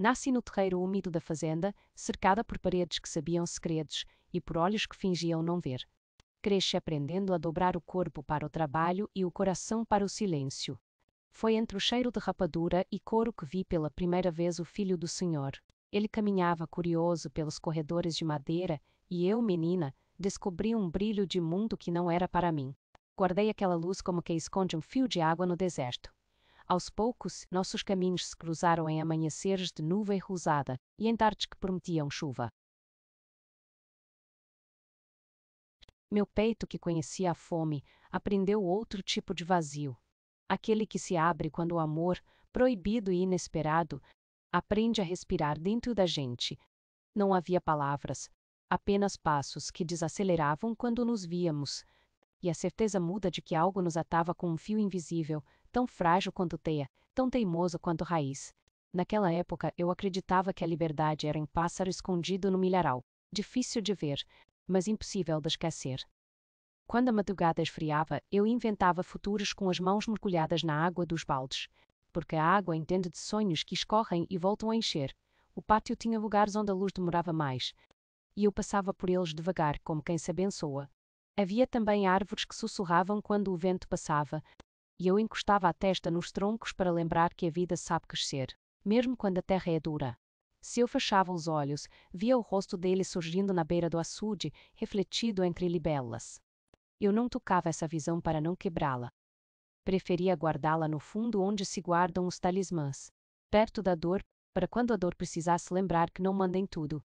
Nasci no terreiro úmido da fazenda, cercada por paredes que sabiam segredos e por olhos que fingiam não ver. Cresci aprendendo a dobrar o corpo para o trabalho e o coração para o silêncio. Foi entre o cheiro de rapadura e couro que vi pela primeira vez o Filho do Senhor. Ele caminhava curioso pelos corredores de madeira e eu, menina, descobri um brilho de mundo que não era para mim. Guardei aquela luz como quem esconde um fio de água no deserto. Aos poucos, nossos caminhos se cruzaram em amanheceres de nuvem rosada e em tardes que prometiam chuva. Meu peito, que conhecia a fome, aprendeu outro tipo de vazio. Aquele que se abre quando o amor, proibido e inesperado, aprende a respirar dentro da gente. Não havia palavras, apenas passos que desaceleravam quando nos víamos, e a certeza muda de que algo nos atava com um fio invisível, tão frágil quanto teia, tão teimoso quanto raiz. Naquela época eu acreditava que a liberdade era um pássaro escondido no milharal, difícil de ver, mas impossível de esquecer. Quando a madrugada esfriava, eu inventava futuros com as mãos mergulhadas na água dos baldes, porque a água entende de sonhos que escorrem e voltam a encher. O pátio tinha lugares onde a luz demorava mais, e eu passava por eles devagar, como quem se abençoa. Havia também árvores que sussurravam quando o vento passava, e eu encostava a testa nos troncos para lembrar que a vida sabe crescer, mesmo quando a terra é dura. Se eu fechava os olhos, via o rosto dele surgindo na beira do açude, refletido entre libelas. Eu não tocava essa visão para não quebrá-la. Preferia guardá-la no fundo onde se guardam os talismãs, perto da dor, para quando a dor precisasse lembrar que não manda em tudo.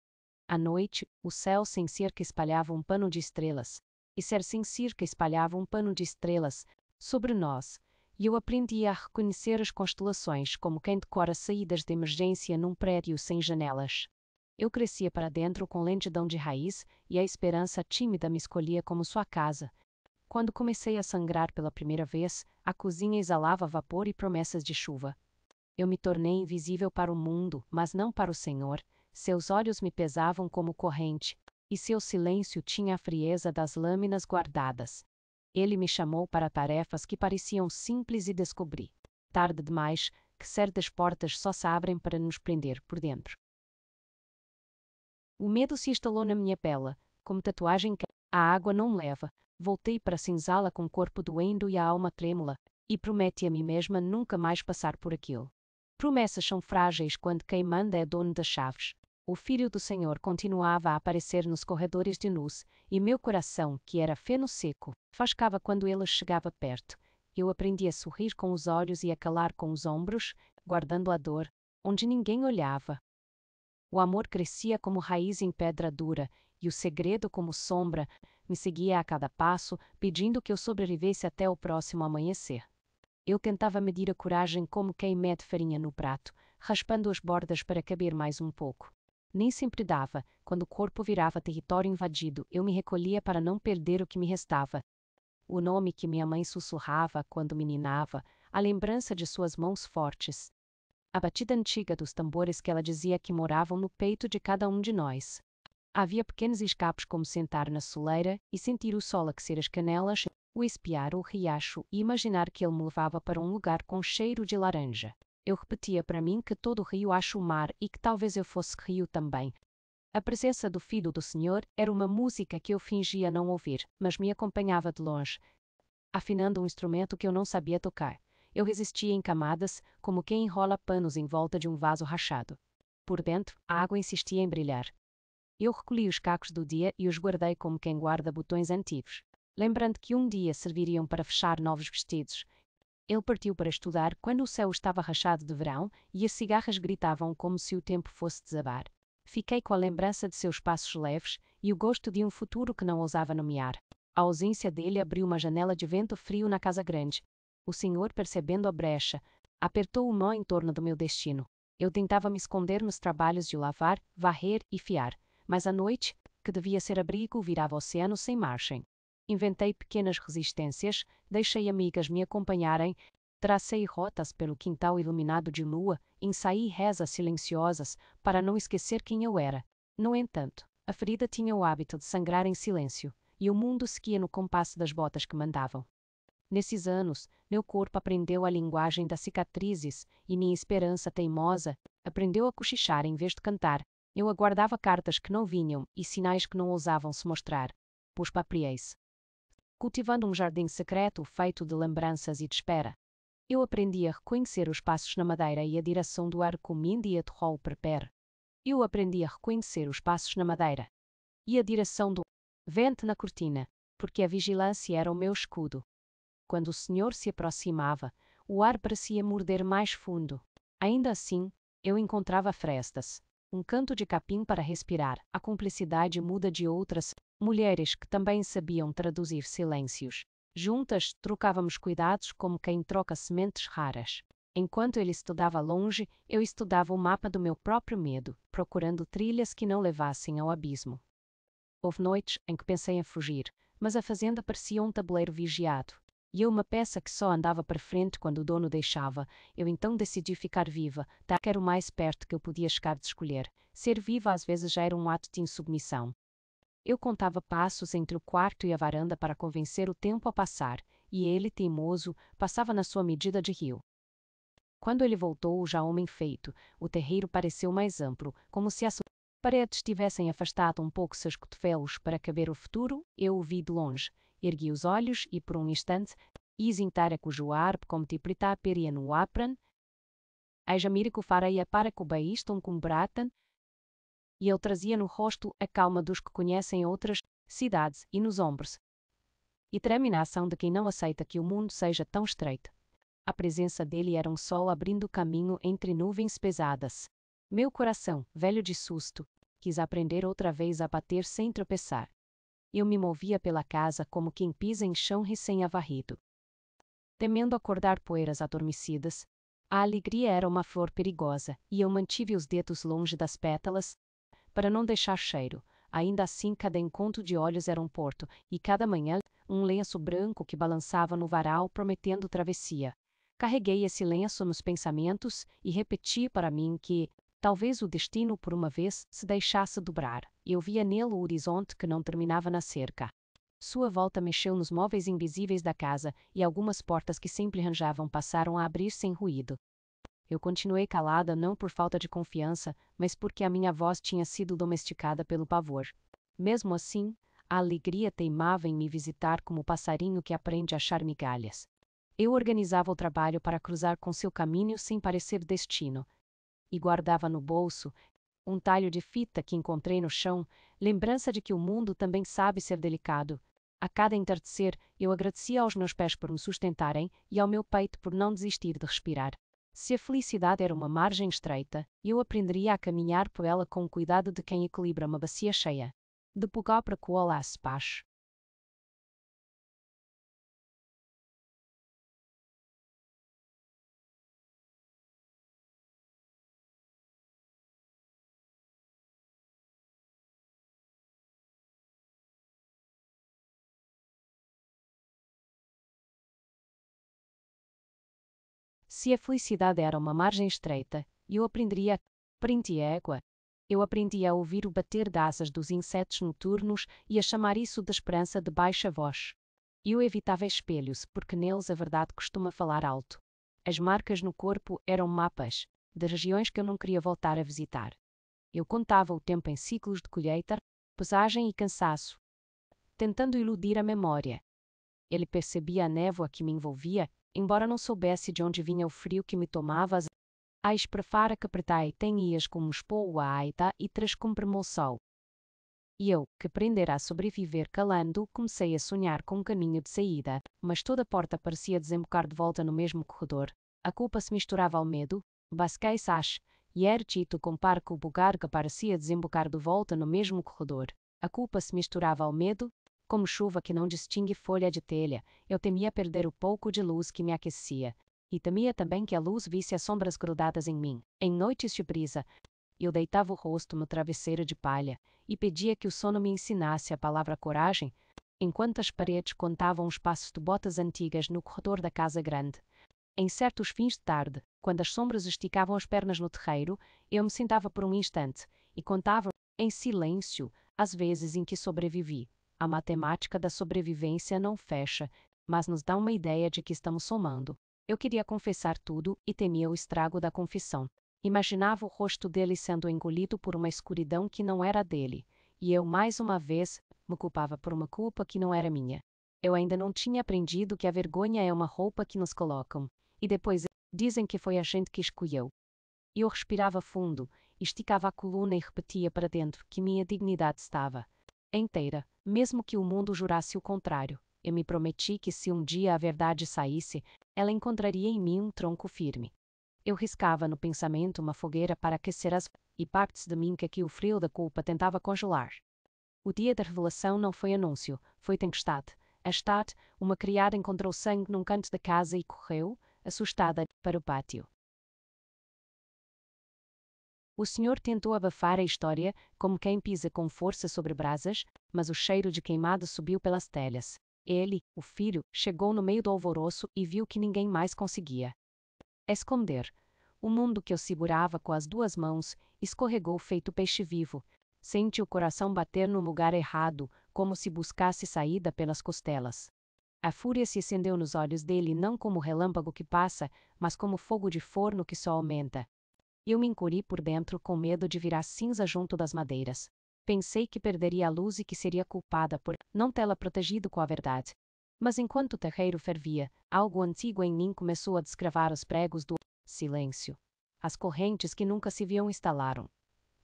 À noite, o céu sem cerca espalhava um pano de estrelas, e ser sem cerca espalhava um pano de estrelas sobre nós, e eu aprendia a reconhecer as constelações como quem decora saídas de emergência num prédio sem janelas. Eu crescia para dentro com lentidão de raiz, e a esperança tímida me escolhia como sua casa. Quando comecei a sangrar pela primeira vez, a cozinha exalava vapor e promessas de chuva. Eu me tornei invisível para o mundo, mas não para o Senhor. Seus olhos me pesavam como corrente, e seu silêncio tinha a frieza das lâminas guardadas. Ele me chamou para tarefas que pareciam simples e descobri, tarde demais, que certas portas só se abrem para nos prender por dentro. O medo se instalou na minha pele, como tatuagem que a água não leva. Voltei para a senzala com o corpo doendo e a alma trêmula, e prometi a mim mesma nunca mais passar por aquilo. Promessas são frágeis quando quem manda é dono das chaves. O Filho do Senhor continuava a aparecer nos corredores de luz, e meu coração, que era feno seco, fascava quando ele chegava perto. Eu aprendi a sorrir com os olhos e a calar com os ombros, guardando a dor, onde ninguém olhava. O amor crescia como raiz em pedra dura, e o segredo, como sombra, me seguia a cada passo, pedindo que eu sobrevivesse até o próximo amanhecer. Eu tentava medir a coragem como quem mede farinha no prato, raspando as bordas para caber mais um pouco. Nem sempre dava. Quando o corpo virava território invadido, eu me recolhia para não perder o que me restava. O nome que minha mãe sussurrava quando meninava, a lembrança de suas mãos fortes. A batida antiga dos tambores que ela dizia que moravam no peito de cada um de nós. Havia pequenos escapes como sentar na soleira e sentir o sol aquecer as canelas, o espiar o riacho e imaginar que ele me levava para um lugar com cheiro de laranja. Eu repetia para mim que todo rio acha o mar e que talvez eu fosse rio também. A presença do Filho do Senhor era uma música que eu fingia não ouvir, mas me acompanhava de longe, afinando um instrumento que eu não sabia tocar. Eu resistia em camadas, como quem enrola panos em volta de um vaso rachado. Por dentro, a água insistia em brilhar. Eu recolhi os cacos do dia e os guardei como quem guarda botões antigos, lembrando que um dia serviriam para fechar novos vestidos. Ele partiu para estudar quando o céu estava rachado de verão e as cigarras gritavam como se o tempo fosse desabar. Fiquei com a lembrança de seus passos leves e o gosto de um futuro que não ousava nomear. A ausência dele abriu uma janela de vento frio na casa grande. O Senhor, percebendo a brecha, apertou o nó em torno do meu destino. Eu tentava me esconder nos trabalhos de lavar, varrer e fiar, mas à noite, que devia ser abrigo, virava oceano sem margem. Inventei pequenas resistências, deixei amigas me acompanharem, tracei rotas pelo quintal iluminado de lua, ensaiei rezas silenciosas para não esquecer quem eu era. No entanto, a ferida tinha o hábito de sangrar em silêncio, e o mundo seguia no compasso das botas que mandavam. Nesses anos, meu corpo aprendeu a linguagem das cicatrizes, e minha esperança teimosa, Aprendeu a cochichar em vez de cantar. Eu aguardava cartas que não vinham e sinais que não ousavam se mostrar. Pus papriei-se, cultivando um jardim secreto feito de lembranças e de espera. Eu aprendi a reconhecer os passos na madeira e a direção do ar como India de rol prepare. Eu aprendi a reconhecer os passos na madeira e a direção do vento na cortina, porque a vigilância era o meu escudo. Quando o senhor se aproximava, o ar parecia morder mais fundo. Ainda assim, eu encontrava frestas, um canto de capim para respirar, a cumplicidade muda de outras mulheres que também sabiam traduzir silêncios. Juntas, trocávamos cuidados como quem troca sementes raras. Enquanto ele estudava longe, eu estudava o mapa do meu próprio medo, procurando trilhas que não levassem ao abismo. Houve noites em que pensei em fugir, mas a fazenda parecia um tabuleiro vigiado. E eu uma peça que só andava para frente quando o dono deixava. Eu então decidi ficar viva, tá que era o mais perto que eu podia chegar de escolher. Ser viva às vezes já era um ato de insubmissão. Eu contava passos entre o quarto e a varanda para convencer o tempo a passar, e ele, teimoso, passava na sua medida de rio. Quando ele voltou, já homem feito, o terreiro pareceu mais amplo, como se as paredes tivessem afastado um pouco seus cotovelos para caber o futuro. Eu o vi de longe, ergui os olhos e, por um instante, isintara cujo arp como tiprita peria no apran, a jamirico fareia para cubaíston cum bratan, e ele trazia no rosto a calma dos que conhecem outras cidades e nos ombros e determinação de quem não aceita que o mundo seja tão estreito. A presença dele era um sol abrindo caminho entre nuvens pesadas. Meu coração, velho de susto, quis aprender outra vez a bater sem tropeçar. Eu me movia pela casa como quem pisa em chão recém-avarrido. Temendo acordar poeiras adormecidas, a alegria era uma flor perigosa, e eu mantive os dedos longe das pétalas, para não deixar cheiro. Ainda assim, cada encontro de olhos era um porto, e cada manhã, um lenço branco que balançava no varal prometendo travessia. Carreguei esse lenço nos pensamentos e repeti para mim que, talvez o destino por uma vez se deixasse dobrar. Eu via nele o horizonte que não terminava na cerca. Sua volta mexeu nos móveis invisíveis da casa, e algumas portas que sempre arranjavam passaram a abrir sem ruído. Eu continuei calada não por falta de confiança, mas porque a minha voz tinha sido domesticada pelo pavor. Mesmo assim, a alegria teimava em me visitar como o passarinho que aprende a achar migalhas. Eu organizava o trabalho para cruzar com seu caminho sem parecer destino, e guardava no bolso um talho de fita que encontrei no chão, lembrança de que o mundo também sabe ser delicado. A cada entardecer, eu agradecia aos meus pés por me sustentarem e ao meu peito por não desistir de respirar. Se a felicidade era uma margem estreita, eu aprenderia a caminhar por ela com o cuidado de quem equilibra uma bacia cheia. De pulgar para colar se paz. Se a felicidade era uma margem estreita, eu aprenderia égua. Eu aprendi a ouvir o bater das asas dos insetos noturnos e a chamar isso de esperança de baixa voz. Eu evitava espelhos, porque neles a verdade costuma falar alto. As marcas no corpo eram mapas de regiões que eu não queria voltar a visitar. Eu contava o tempo em ciclos de colheita, pesagem e cansaço, tentando iludir a memória. Ele percebia a névoa que me envolvia, embora não soubesse de onde vinha o frio que me tomava a esprefara que apertai tenias como espou a aita e tras cumpre-me sol. E eu, que aprender a sobreviver calando, comecei a sonhar com um caminho de saída, mas toda a porta parecia desembocar de volta no mesmo corredor. A culpa se misturava ao medo, basquei-sas, e erchito compar com o bugar que parecia desembocar de volta no mesmo corredor. A culpa se misturava ao medo, como chuva que não distingue folha de telha. Eu temia perder o pouco de luz que me aquecia. E temia também que a luz visse as sombras grudadas em mim. Em noites de brisa, eu deitava o rosto no travesseiro de palha e pedia que o sono me ensinasse a palavra coragem, enquanto as paredes contavam os passos de botas antigas no corredor da casa grande. Em certos fins de tarde, quando as sombras esticavam as pernas no terreiro, eu me sentava por um instante e contava, em silêncio, as vezes em que sobrevivi. A matemática da sobrevivência não fecha, mas nos dá uma ideia de que estamos somando. Eu queria confessar tudo e temia o estrago da confissão. Imaginava o rosto dele sendo engolido por uma escuridão que não era dele, e eu, mais uma vez, me culpava por uma culpa que não era minha. Eu ainda não tinha aprendido que a vergonha é uma roupa que nos colocam, e depois dizem que foi a gente que escolheu. Eu respirava fundo, esticava a coluna e repetia para dentro que minha dignidade estava inteira, mesmo que o mundo jurasse o contrário. Eu me prometi que se um dia a verdade saísse, ela encontraria em mim um tronco firme. Eu riscava no pensamento uma fogueira para aquecer as e partes de mim que o frio da culpa tentava congelar. O dia da revelação não foi anúncio, foi tempestade. A Stad, uma criada, encontrou sangue num canto da casa e correu, assustada, para o pátio. O senhor tentou abafar a história, como quem pisa com força sobre brasas, mas o cheiro de queimado subiu pelas telhas. Ele, o filho, chegou no meio do alvoroço e viu que ninguém mais conseguia esconder. O mundo que eu segurava com as duas mãos escorregou feito peixe vivo. Senti o coração bater no lugar errado, como se buscasse saída pelas costelas. A fúria se acendeu nos olhos dele não como relâmpago que passa, mas como fogo de forno que só aumenta. Eu me encolhi por dentro com medo de virar cinza junto das madeiras. Pensei que perderia a luz e que seria culpada por não tê-la protegido com a verdade. Mas enquanto o terreiro fervia, algo antigo em mim começou a descravar os pregos do silêncio. As correntes que nunca se viam estalaram.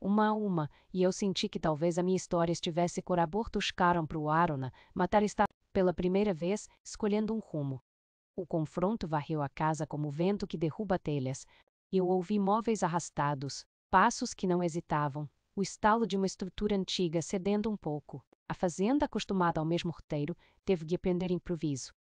Uma a uma, e eu senti que talvez a minha história estivesse por abortuscaram para o Arona, matar está, pela primeira vez, escolhendo um rumo. O confronto varreu a casa como o vento que derruba telhas. Eu ouvi móveis arrastados, passos que não hesitavam, o estalo de uma estrutura antiga cedendo um pouco. A fazenda, acostumada ao mesmo roteiro, teve de aprender improviso.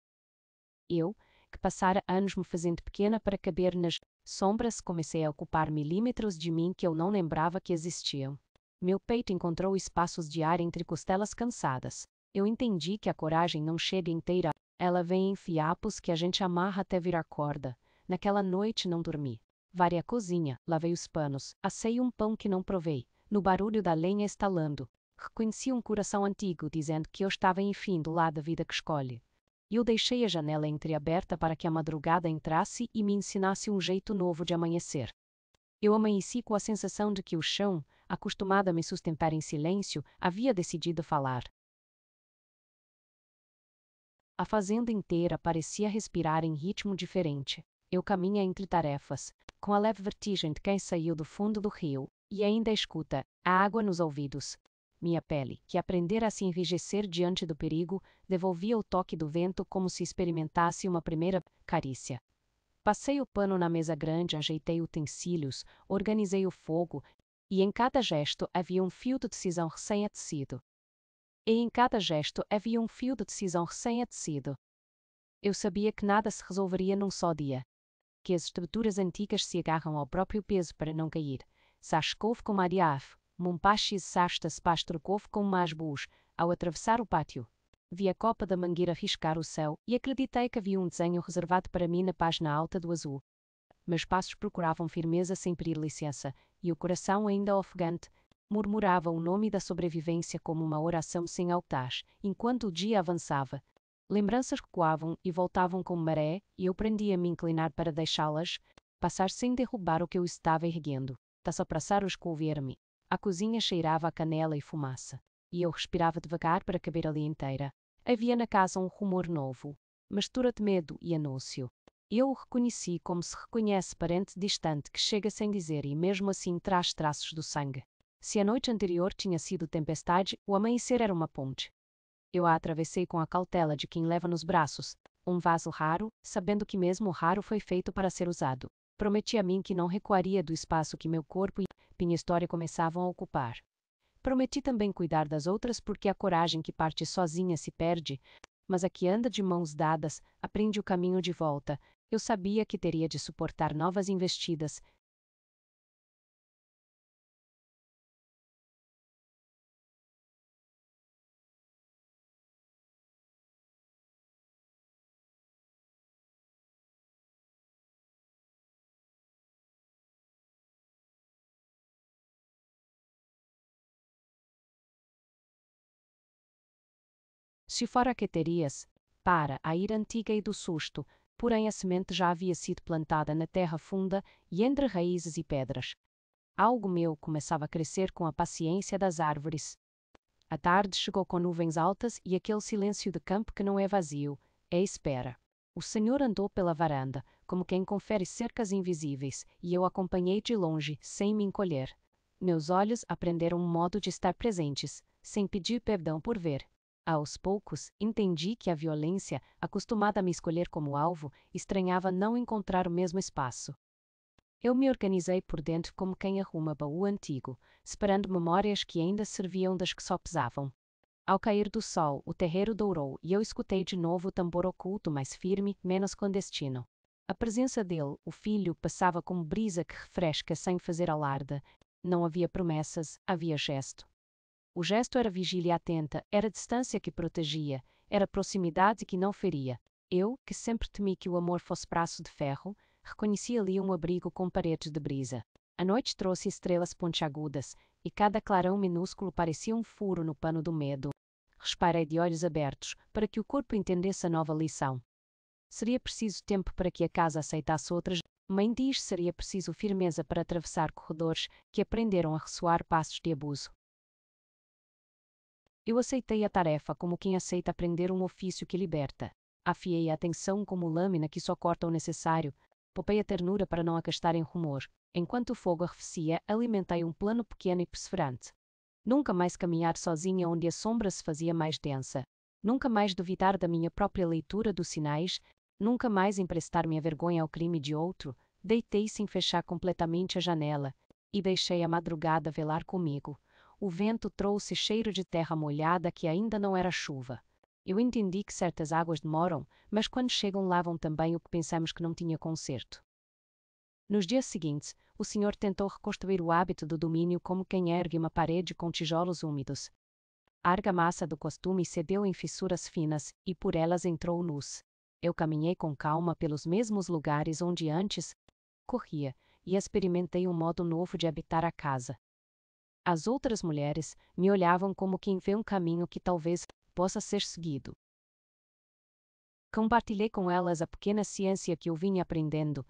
Eu, que passara anos me fazendo pequena para caber nas sombras, comecei a ocupar milímetros de mim que eu não lembrava que existiam. Meu peito encontrou espaços de ar entre costelas cansadas. Eu entendi que a coragem não chega inteira, ela vem em fiapos que a gente amarra até virar corda. Naquela noite não dormi. Varei a cozinha, lavei os panos, assei um pão que não provei, no barulho da lenha estalando. Reconheci um coração antigo dizendo que eu estava enfim do lado da vida que escolhe. Eu deixei a janela entreaberta para que a madrugada entrasse e me ensinasse um jeito novo de amanhecer. Eu amanheci com a sensação de que o chão, acostumado a me sustentar em silêncio, havia decidido falar. A fazenda inteira parecia respirar em ritmo diferente. Eu caminha entre tarefas, com a leve vertigem de quem saiu do fundo do rio, e ainda escuta a água nos ouvidos. Minha pele, que aprendera a se enrijecer diante do perigo, devolvia o toque do vento como se experimentasse uma primeira carícia. Passei o pano na mesa grande, ajeitei utensílios, organizei o fogo, e em cada gesto havia um fio de decisão recém-tecido. Eu sabia que nada se resolveria num só dia. Que as estruturas antigas se agarram ao próprio peso para não cair. Sashkov com Mariaf, Mumpachis Sastas Pastrokov com Masbus, ao atravessar o pátio. Vi a copa da mangueira riscar o céu e acreditei que havia um desenho reservado para mim na página alta do azul. Meus passos procuravam firmeza sem pedir licença, e o coração ainda ofegante murmurava o nome da sobrevivência como uma oração sem altares, enquanto o dia avançava. Lembranças recuavam e voltavam como maré, e eu prendia a me inclinar para deixá-las passar sem derrubar o que eu estava erguendo. Só passar o escover-me. A cozinha cheirava a canela e fumaça, e eu respirava devagar para caber ali inteira. Havia na casa um rumor novo, mistura de medo e anúncio. Eu o reconheci como se reconhece parente distante que chega sem dizer e mesmo assim traz traços do sangue. Se a noite anterior tinha sido tempestade, o amanhecer era uma ponte. Eu a atravessei com a cautela de quem leva nos braços um vaso raro, sabendo que mesmo o raro foi feito para ser usado. Prometi a mim que não recuaria do espaço que meu corpo e minha história começavam a ocupar. Prometi também cuidar das outras porque a coragem que parte sozinha se perde, mas a que anda de mãos dadas aprende o caminho de volta. Eu sabia que teria de suportar novas investidas. Se fora que terias, para a ira antiga e do susto, porém a semente já havia sido plantada na terra funda e entre raízes e pedras. Algo meu começava a crescer com a paciência das árvores. A tarde chegou com nuvens altas e aquele silêncio de campo que não é vazio, é espera. O senhor andou pela varanda, como quem confere cercas invisíveis, e eu acompanhei de longe, sem me encolher. Meus olhos aprenderam um modo de estar presentes, sem pedir perdão por ver. Aos poucos, entendi que a violência, acostumada a me escolher como alvo, estranhava não encontrar o mesmo espaço. Eu me organizei por dentro como quem arruma baú antigo, separando memórias que ainda serviam das que só pesavam. Ao cair do sol, o terreiro dourou e eu escutei de novo o tambor oculto mais firme, menos clandestino. A presença dele, o filho, passava como brisa que refresca sem fazer alarde. Não havia promessas, havia gesto. O gesto era vigília atenta, era distância que protegia, era proximidade que não feria. Eu, que sempre temi que o amor fosse braço de ferro, reconheci ali um abrigo com paredes de brisa. A noite trouxe estrelas pontiagudas, e cada clarão minúsculo parecia um furo no pano do medo. Respirei de olhos abertos, para que o corpo entendesse a nova lição. Seria preciso tempo para que a casa aceitasse outras. Mãe diz seria preciso firmeza para atravessar corredores que aprenderam a ressoar passos de abuso. Eu aceitei a tarefa como quem aceita aprender um ofício que liberta. Afiei a atenção como lâmina que só corta o necessário. Poupei a ternura para não acastar em rumor. Enquanto o fogo arrefecia, alimentei um plano pequeno e perseverante. Nunca mais caminhar sozinha onde a sombra se fazia mais densa. Nunca mais duvidar da minha própria leitura dos sinais. Nunca mais emprestar minha vergonha ao crime de outro. Deitei sem fechar completamente a janela. E deixei a madrugada velar comigo. O vento trouxe cheiro de terra molhada que ainda não era chuva. Eu entendi que certas águas demoram, mas quando chegam lavam também o que pensamos que não tinha conserto. Nos dias seguintes, o senhor tentou reconstruir o hábito do domínio como quem ergue uma parede com tijolos úmidos. A argamassa do costume cedeu em fissuras finas, e por elas entrou luz. Eu caminhei com calma pelos mesmos lugares onde antes corria, e experimentei um modo novo de habitar a casa. As outras mulheres me olhavam como quem vê um caminho que talvez possa ser seguido. Compartilhei com elas a pequena ciência que eu vinha aprendendo.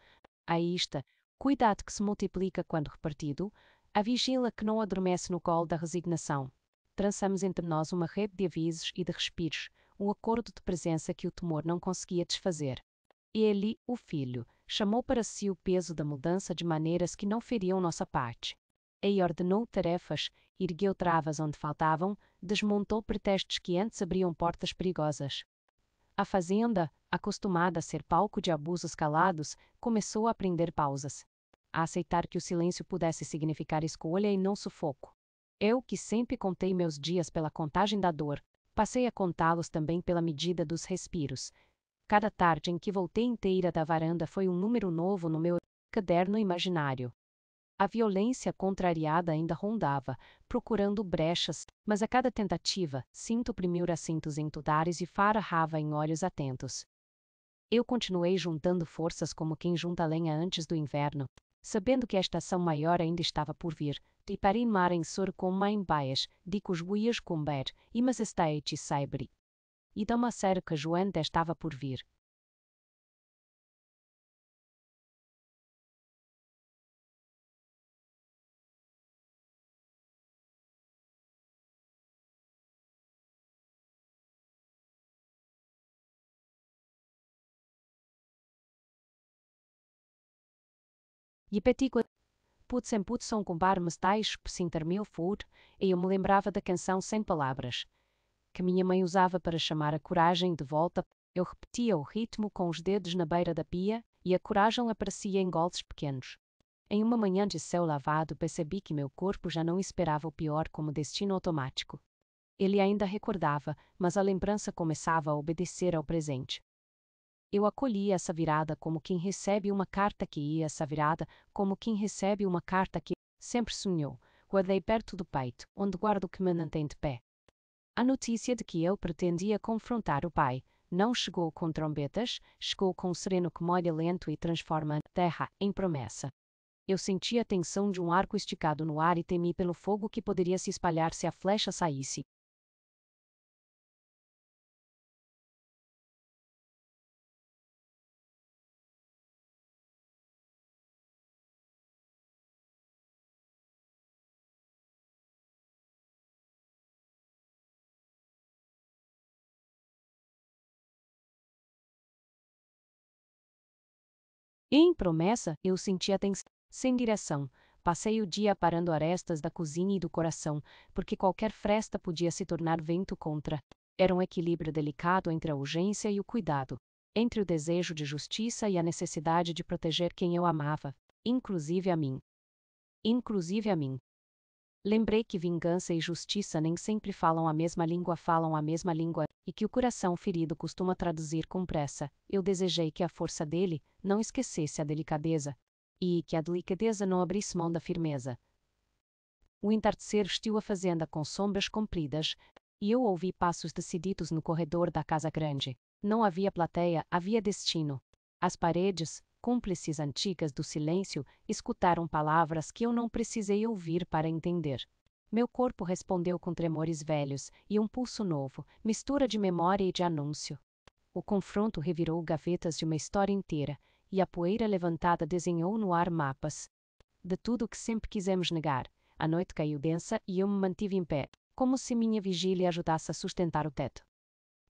A esta, cuidado que se multiplica quando repartido, a vigília que não adormece no colo da resignação. Traçamos entre nós uma rede de avisos e de respiros, um acordo de presença que o temor não conseguia desfazer. Ele, o filho, chamou para si o peso da mudança de maneiras que não feriam nossa parte. E ordenou tarefas, ergueu travas onde faltavam, desmontou pretextos que antes abriam portas perigosas. A fazenda, acostumada a ser palco de abusos calados, começou a aprender pausas. A aceitar que o silêncio pudesse significar escolha e não sufoco. Eu, que sempre contei meus dias pela contagem da dor, passei a contá-los também pela medida dos respiros. Cada tarde em que voltei inteira da varanda foi um número novo no meu caderno imaginário. A violência contrariada ainda rondava, procurando brechas, mas a cada tentativa, cinto oprimiu assentos em tudares e farrava em olhos atentos. Eu continuei juntando forças como quem junta lenha antes do inverno, sabendo que a estação maior ainda estava por vir, de parimar em sur com mãe baias, de cos guias comber, e mas estaite saibri. E da uma cerca joante estava por vir. E petico Putzen Putzon compar mestais psinter mil food, e eu me lembrava da canção Sem Palavras, que minha mãe usava para chamar a coragem de volta. Eu repetia o ritmo com os dedos na beira da pia, e a coragem aparecia em golpes pequenos. Em uma manhã de céu lavado percebi que meu corpo já não esperava o pior como destino automático. Ele ainda recordava, mas a lembrança começava a obedecer ao presente. Eu acolhi essa virada como quem recebe uma carta que ia essa virada, como quem recebe uma carta que sempre sonhou. Guardei perto do peito, onde guardo o que me mantém de pé. A notícia de que eu pretendia confrontar o pai não chegou com trombetas, chegou com o sereno que molha lento e transforma a terra em promessa. Eu senti a tensão de um arco esticado no ar e temi pelo fogo que poderia se espalhar se a flecha saísse. Em promessa, eu sentia tensão, sem direção. Passei o dia parando arestas da cozinha e do coração, porque qualquer fresta podia se tornar vento contra. Era um equilíbrio delicado entre a urgência e o cuidado, entre o desejo de justiça e a necessidade de proteger quem eu amava, inclusive a mim. Inclusive a mim. Lembrei que vingança e justiça nem sempre falam a mesma língua, e que o coração ferido costuma traduzir com pressa. Eu desejei que a força dele não esquecesse a delicadeza, e que a delicadeza não abrisse mão da firmeza. O entardecer vestiu a fazenda com sombras compridas, e eu ouvi passos decididos no corredor da casa grande. Não havia plateia, havia destino. As paredes, cúmplices antigas do silêncio, escutaram palavras que eu não precisei ouvir para entender. Meu corpo respondeu com tremores velhos e um pulso novo, mistura de memória e de anúncio. O confronto revirou gavetas de uma história inteira, e a poeira levantada desenhou no ar mapas de tudo o que sempre quisemos negar. A noite caiu densa e eu me mantive em pé, como se minha vigília ajudasse a sustentar o teto.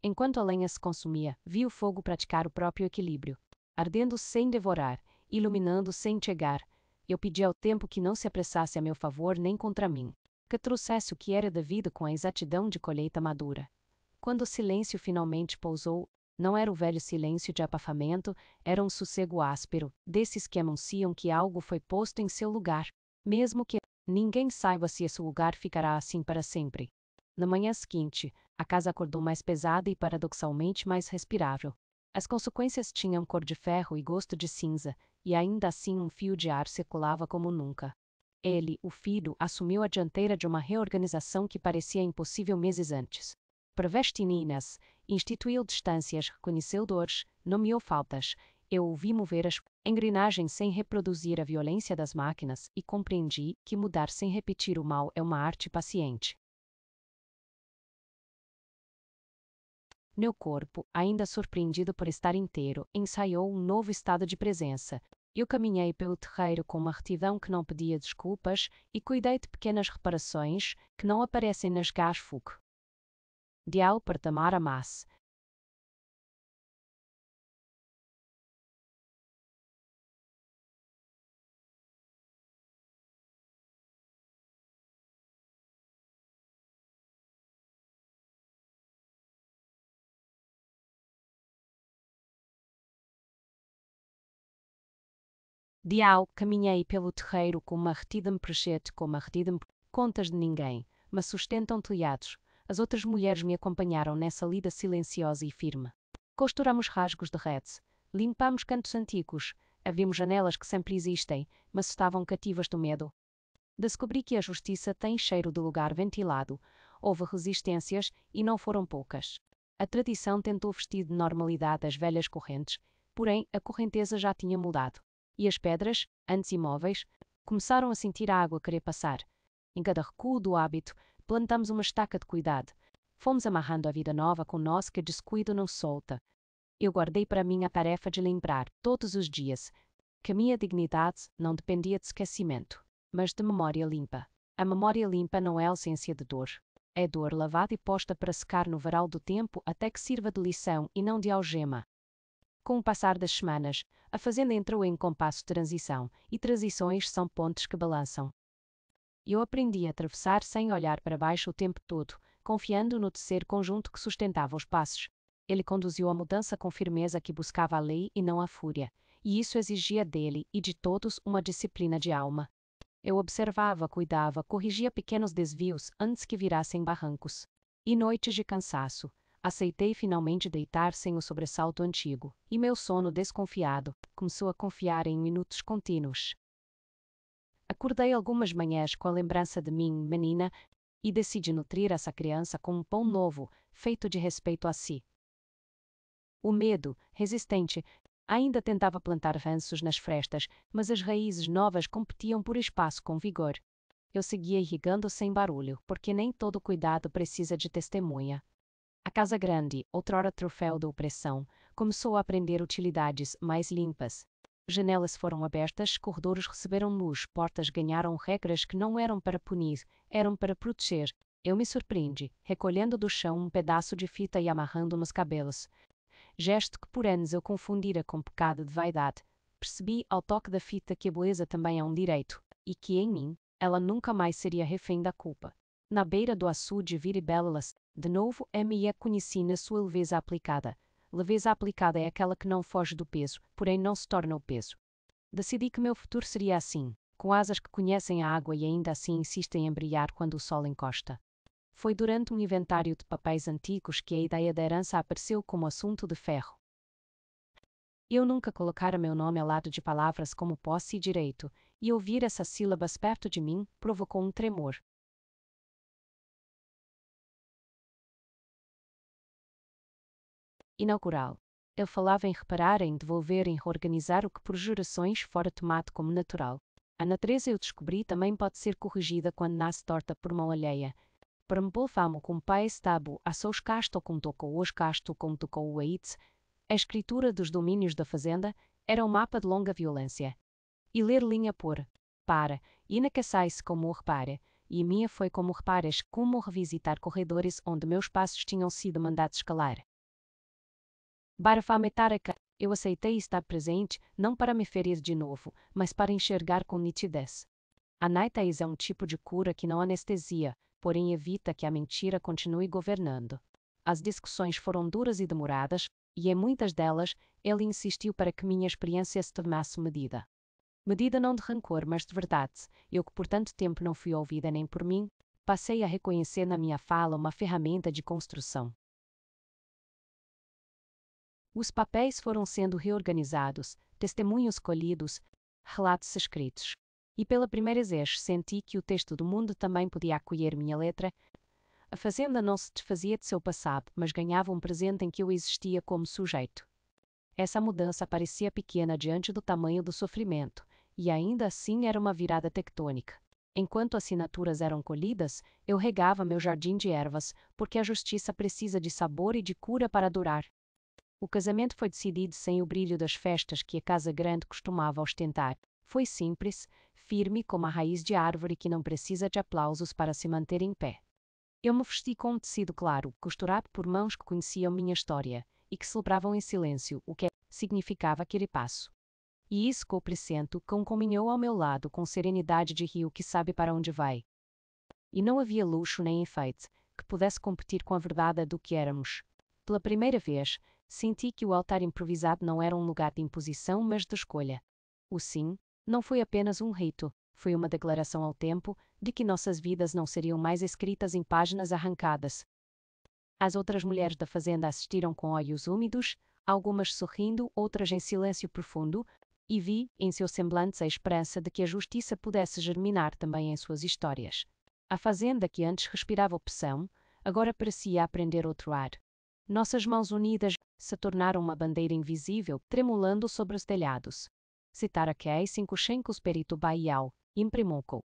Enquanto a lenha se consumia, vi o fogo praticar o próprio equilíbrio, ardendo sem devorar, iluminando sem cegar. Eu pedi ao tempo que não se apressasse a meu favor nem contra mim, que trouxesse o que era devido com a exatidão de colheita madura. Quando o silêncio finalmente pousou, não era o velho silêncio de abafamento, era um sossego áspero, desses que anunciam que algo foi posto em seu lugar, mesmo que ninguém saiba se esse lugar ficará assim para sempre. Na manhã seguinte, a casa acordou mais pesada e paradoxalmente mais respirável. As consequências tinham cor de ferro e gosto de cinza, e ainda assim um fio de ar circulava como nunca. Ele, o filho, assumiu a dianteira de uma reorganização que parecia impossível meses antes. Preveste tininas, instituiu distâncias, reconheceu dores, nomeou faltas. Eu ouvi mover as engrenagens sem reproduzir a violência das máquinas e compreendi que mudar sem repetir o mal é uma arte paciente. Meu corpo, ainda surpreendido por estar inteiro, ensaiou um novo estado de presença. Eu caminhei pelo terreiro com uma retidão que não pedia desculpas e cuidei de pequenas reparações que não aparecem nas gasfug. Dial para tamar a massa. Dial, caminhei pelo terreiro com uma retida-me prechete, com uma retida-me contas de ninguém, mas sustentam telhados. As outras mulheres me acompanharam nessa lida silenciosa e firme. Costuramos rasgos de redes, limpamos cantos antigos, havemos janelas que sempre existem, mas estavam cativas do medo. Descobri que a justiça tem cheiro de lugar ventilado. Houve resistências e não foram poucas. A tradição tentou vestir de normalidade as velhas correntes, porém a correnteza já tinha mudado. E as pedras, antes imóveis, começaram a sentir a água querer passar. Em cada recuo do hábito, plantamos uma estaca de cuidado. Fomos amarrando a vida nova com nós que descuido não solta. Eu guardei para mim a tarefa de lembrar, todos os dias, que a minha dignidade não dependia de esquecimento, mas de memória limpa. A memória limpa não é ausência de dor. É dor lavada e posta para secar no varal do tempo até que sirva de lição e não de algema. Com o passar das semanas, a fazenda entrou em compasso de transição, e transições são pontes que balançam. Eu aprendi a atravessar sem olhar para baixo o tempo todo, confiando no terceiro conjunto que sustentava os passos. Ele conduziu a mudança com firmeza que buscava a lei e não a fúria, e isso exigia dele e de todos uma disciplina de alma. Eu observava, cuidava, corrigia pequenos desvios antes que virassem barrancos. E noites de cansaço, aceitei finalmente deitar sem o sobressalto antigo, e meu sono desconfiado começou a confiar em minutos contínuos. Acordei algumas manhãs com a lembrança de mim, menina, e decidi nutrir essa criança com um pão novo, feito de respeito a si. O medo, resistente, ainda tentava plantar ranços nas frestas, mas as raízes novas competiam por espaço com vigor. Eu seguia irrigando sem barulho, porque nem todo cuidado precisa de testemunha. A casa grande, outrora troféu da opressão, começou a aprender utilidades mais limpas. Janelas foram abertas, corredores receberam luz, portas ganharam regras que não eram para punir, eram para proteger. Eu me surpreendi, recolhendo do chão um pedaço de fita e amarrando nos cabelos. Gesto que por anos eu confundira com pecado de vaidade. Percebi ao toque da fita que a beleza também é um direito, e que em mim, ela nunca mais seria refém da culpa. Na beira do açude vi Libélulas, de novo me a conheci na sua leveza aplicada. Leveza aplicada é aquela que não foge do peso, porém não se torna o peso. Decidi que meu futuro seria assim, com asas que conhecem a água e ainda assim insistem em brilhar quando o sol encosta. Foi durante um inventário de papéis antigos que a ideia da herança apareceu como assunto de ferro. Eu nunca colocara meu nome ao lado de palavras como posse e direito, e ouvir essas sílabas perto de mim provocou um tremor. Inaugural. Eu falava em reparar, em devolver, em reorganizar o que por gerações fora tomado como natural. A natureza, eu descobri, também pode ser corrigida quando nasce torta por mão alheia. Para me polfamo com pais tabu, a sous casto com tocou os casto com tocou o aitz, a escritura dos domínios da fazenda era um mapa de longa violência. E ler linha por para, e na caçai-se como o repare, e a minha foi como repares, como revisitar corredores onde meus passos tinham sido mandados escalar. Para fametar eu aceitei estar presente, não para me ferir de novo, mas para enxergar com nitidez. A naitais é um tipo de cura que não anestesia, porém evita que a mentira continue governando. As discussões foram duras e demoradas, e em muitas delas, ele insistiu para que minha experiência se tornasse medida. Medida não de rancor, mas de verdade. Eu que por tanto tempo não fui ouvida nem por mim, passei a reconhecer na minha fala uma ferramenta de construção. Os papéis foram sendo reorganizados, testemunhos colhidos, relatos escritos. E pela primeira vez senti que o texto do mundo também podia acolher minha letra. A fazenda não se desfazia de seu passado, mas ganhava um presente em que eu existia como sujeito. Essa mudança parecia pequena diante do tamanho do sofrimento, e ainda assim era uma virada tectônica. Enquanto assinaturas eram colhidas, eu regava meu jardim de ervas, porque a justiça precisa de sabor e de cura para durar. O casamento foi decidido sem o brilho das festas que a casa grande costumava ostentar. Foi simples, firme como a raiz de árvore que não precisa de aplausos para se manter em pé. Eu me vesti com um tecido claro, costurado por mãos que conheciam minha história, e que celebravam em silêncio o que significava aquele passo. E isso que o pressento, cão caminhou ao meu lado com serenidade de rio que sabe para onde vai. E não havia luxo nem enfeite que pudesse competir com a verdade do que éramos. Pela primeira vez, senti que o altar improvisado não era um lugar de imposição, mas de escolha. O sim não foi apenas um rito, foi uma declaração ao tempo de que nossas vidas não seriam mais escritas em páginas arrancadas. As outras mulheres da fazenda assistiram com olhos úmidos, algumas sorrindo, outras em silêncio profundo, e vi, em seus semblantes, a esperança de que a justiça pudesse germinar também em suas histórias. A fazenda que antes respirava opressão, agora parecia aprender outro ar. Nossas mãos unidas se tornaram uma bandeira invisível, tremulando sobre os telhados. Citara que é cinco chencos perito baial, imprimoco.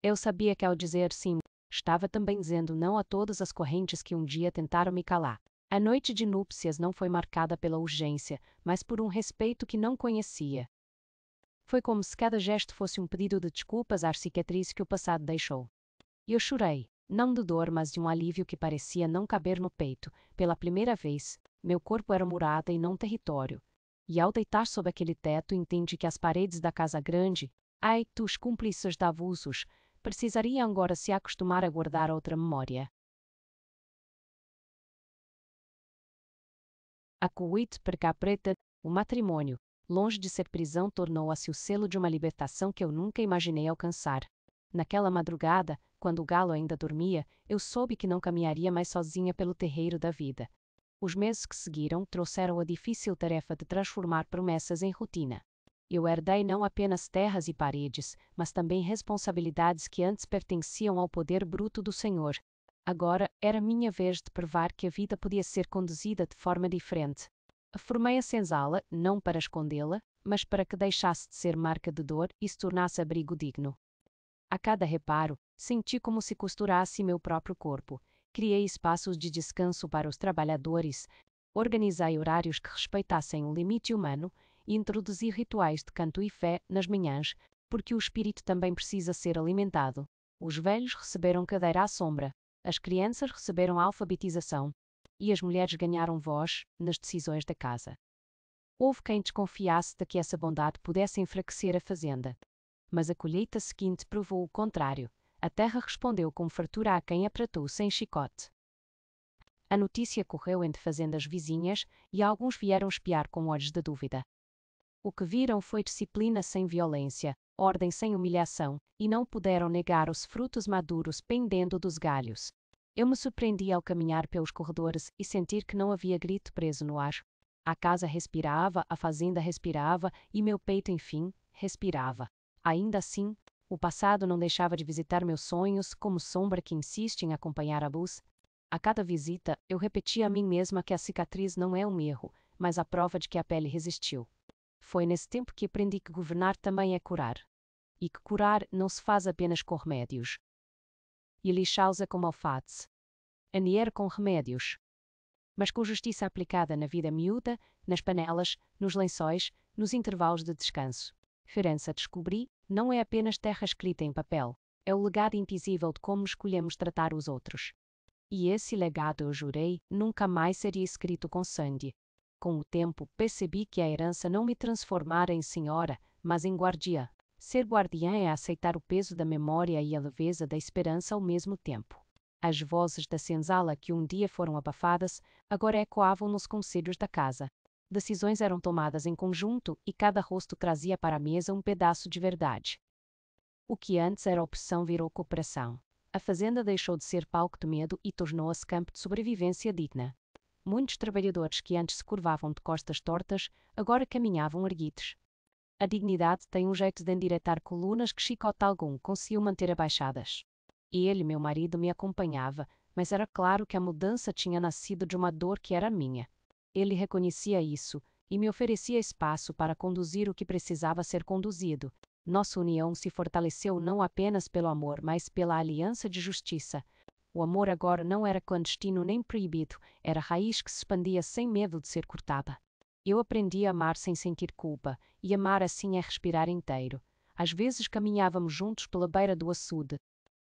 Eu sabia que ao dizer sim, estava também dizendo não a todas as correntes que um dia tentaram me calar. A noite de núpcias não foi marcada pela urgência, mas por um respeito que não conhecia. Foi como se cada gesto fosse um pedido de desculpas às cicatrizes que o passado deixou. E eu chorei, não de dor, mas de um alívio que parecia não caber no peito. Pela primeira vez, meu corpo era morada e não território. E ao deitar sob aquele teto, entendi que as paredes da casa grande, ai, tus cúmplices de abusos, precisariam agora se acostumar a guardar outra memória. A Kuwait per cá preta, o matrimônio, longe de ser prisão, tornou-se o selo de uma libertação que eu nunca imaginei alcançar. Naquela madrugada, quando o galo ainda dormia, eu soube que não caminharia mais sozinha pelo terreiro da vida. Os meses que seguiram trouxeram a difícil tarefa de transformar promessas em rotina. Eu herdei não apenas terras e paredes, mas também responsabilidades que antes pertenciam ao poder bruto do Senhor. Agora era minha vez de provar que a vida podia ser conduzida de forma diferente. Formei a senzala, não para escondê-la, mas para que deixasse de ser marca de dor e se tornasse abrigo digno. A cada reparo, senti como se costurasse meu próprio corpo, Criei espaços de descanso para os trabalhadores, organizei horários que respeitassem o limite humano e introduzi rituais de canto e fé nas manhãs, porque o espírito também precisa ser alimentado. Os velhos receberam cadeira à sombra, as crianças receberam alfabetização e as mulheres ganharam voz nas decisões da casa. Houve quem desconfiasse de que essa bondade pudesse enfraquecer a fazenda. Mas a colheita seguinte provou o contrário. A terra respondeu com fartura a quem a tratou sem chicote. A notícia correu entre fazendas vizinhas e alguns vieram espiar com olhos de dúvida. O que viram foi disciplina sem violência, ordem sem humilhação, e não puderam negar os frutos maduros pendendo dos galhos. Eu me surpreendi ao caminhar pelos corredores e sentir que não havia grito preso no ar. A casa respirava, a fazenda respirava e meu peito, enfim, respirava. Ainda assim, o passado não deixava de visitar meus sonhos como sombra que insiste em acompanhar a luz. A cada visita, eu repetia a mim mesma que a cicatriz não é um erro, mas a prova de que a pele resistiu. Foi nesse tempo que aprendi que governar também é curar. E que curar não se faz apenas com remédios. E lixá-los com alface. Anier com remédios. Mas com justiça aplicada na vida miúda, nas panelas, nos lençóis, nos intervalos de descanso. Ferença descobri, não é apenas terra escrita em papel, é o legado invisível de como escolhemos tratar os outros. E esse legado, eu jurei, nunca mais seria escrito com sangue. Com o tempo, percebi que a herança não me transformara em senhora, mas em guardiã. Ser guardiã é aceitar o peso da memória e a leveza da esperança ao mesmo tempo. As vozes da senzala que um dia foram abafadas, agora ecoavam nos conselhos da casa. Decisões eram tomadas em conjunto e cada rosto trazia para a mesa um pedaço de verdade. O que antes era opressão virou cooperação. A fazenda deixou de ser palco de medo e tornou-se campo de sobrevivência digna. Muitos trabalhadores que antes se curvavam de costas tortas, agora caminhavam erguidos. A dignidade tem um jeito de endireitar colunas que chicote algum conseguiu manter abaixadas. Ele, meu marido, me acompanhava, mas era claro que a mudança tinha nascido de uma dor que era minha. Ele reconhecia isso e me oferecia espaço para conduzir o que precisava ser conduzido. Nossa união se fortaleceu não apenas pelo amor, mas pela aliança de justiça. O amor agora não era clandestino nem proibido, era raiz que se expandia sem medo de ser cortada. Eu aprendi a amar sem sentir culpa, e amar assim é respirar inteiro. Às vezes caminhávamos juntos pela beira do açude,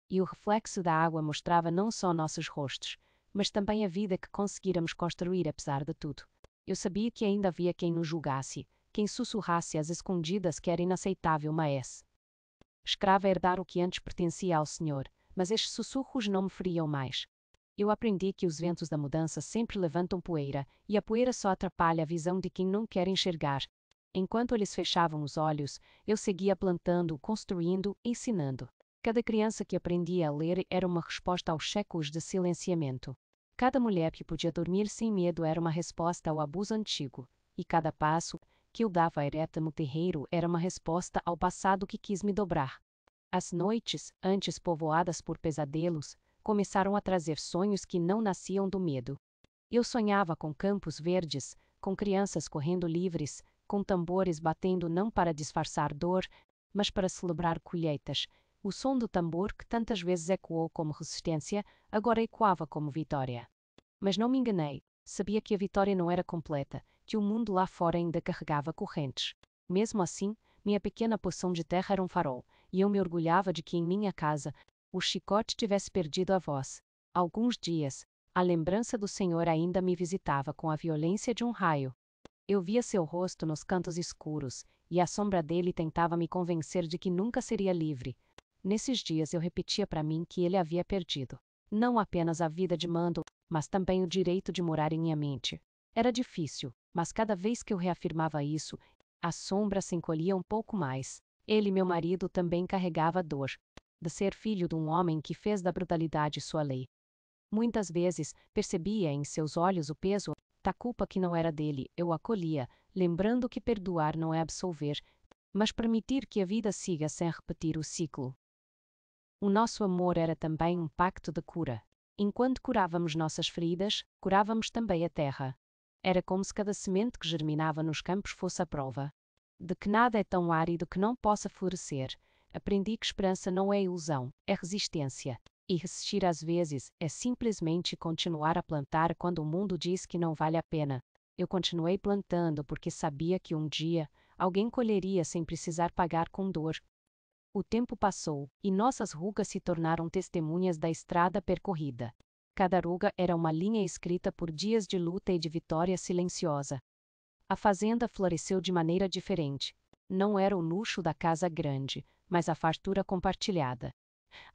e o reflexo da água mostrava não só nossos rostos, mas também a vida que conseguíramos construir apesar de tudo. Eu sabia que ainda havia quem nos julgasse, quem sussurrasse às escondidas que era inaceitável, mas escrava herdar o que antes pertencia ao Senhor, mas estes sussurros não me feriam mais. Eu aprendi que os ventos da mudança sempre levantam poeira, e a poeira só atrapalha a visão de quem não quer enxergar. Enquanto eles fechavam os olhos, eu seguia plantando, construindo, ensinando. Cada criança que aprendia a ler era uma resposta aos séculos de silenciamento. Cada mulher que podia dormir sem medo era uma resposta ao abuso antigo. E cada passo que eu dava ereta no terreiro era uma resposta ao passado que quis me dobrar. As noites, antes povoadas por pesadelos, começaram a trazer sonhos que não nasciam do medo. Eu sonhava com campos verdes, com crianças correndo livres, com tambores batendo não para disfarçar dor, mas para celebrar colheitas. O som do tambor, que tantas vezes ecoou como resistência, agora ecoava como vitória. Mas não me enganei, sabia que a vitória não era completa, que o mundo lá fora ainda carregava correntes. Mesmo assim, minha pequena porção de terra era um farol, e eu me orgulhava de que em minha casa o chicote tivesse perdido a voz. Alguns dias, a lembrança do Senhor ainda me visitava com a violência de um raio. Eu via seu rosto nos cantos escuros, e a sombra dele tentava me convencer de que nunca seria livre. Nesses dias eu repetia para mim que ele havia perdido, não apenas a vida de mando, mas também o direito de morar em minha mente. Era difícil, mas cada vez que eu reafirmava isso, a sombra se encolhia um pouco mais. Ele, meu marido, também carregava a dor de ser filho de um homem que fez da brutalidade sua lei. Muitas vezes, percebia em seus olhos o peso da culpa que não era dele. Eu acolhia, lembrando que perdoar não é absolver, mas permitir que a vida siga sem repetir o ciclo. O nosso amor era também um pacto de cura. Enquanto curávamos nossas feridas, curávamos também a terra. Era como se cada semente que germinava nos campos fosse a prova de que nada é tão árido que não possa florescer. Aprendi que esperança não é ilusão, é resistência. E resistir às vezes é simplesmente continuar a plantar quando o mundo diz que não vale a pena. Eu continuei plantando porque sabia que um dia alguém colheria sem precisar pagar com dor. O tempo passou, e nossas rugas se tornaram testemunhas da estrada percorrida. Cada ruga era uma linha escrita por dias de luta e de vitória silenciosa. A fazenda floresceu de maneira diferente. Não era o luxo da casa grande, mas a fartura compartilhada.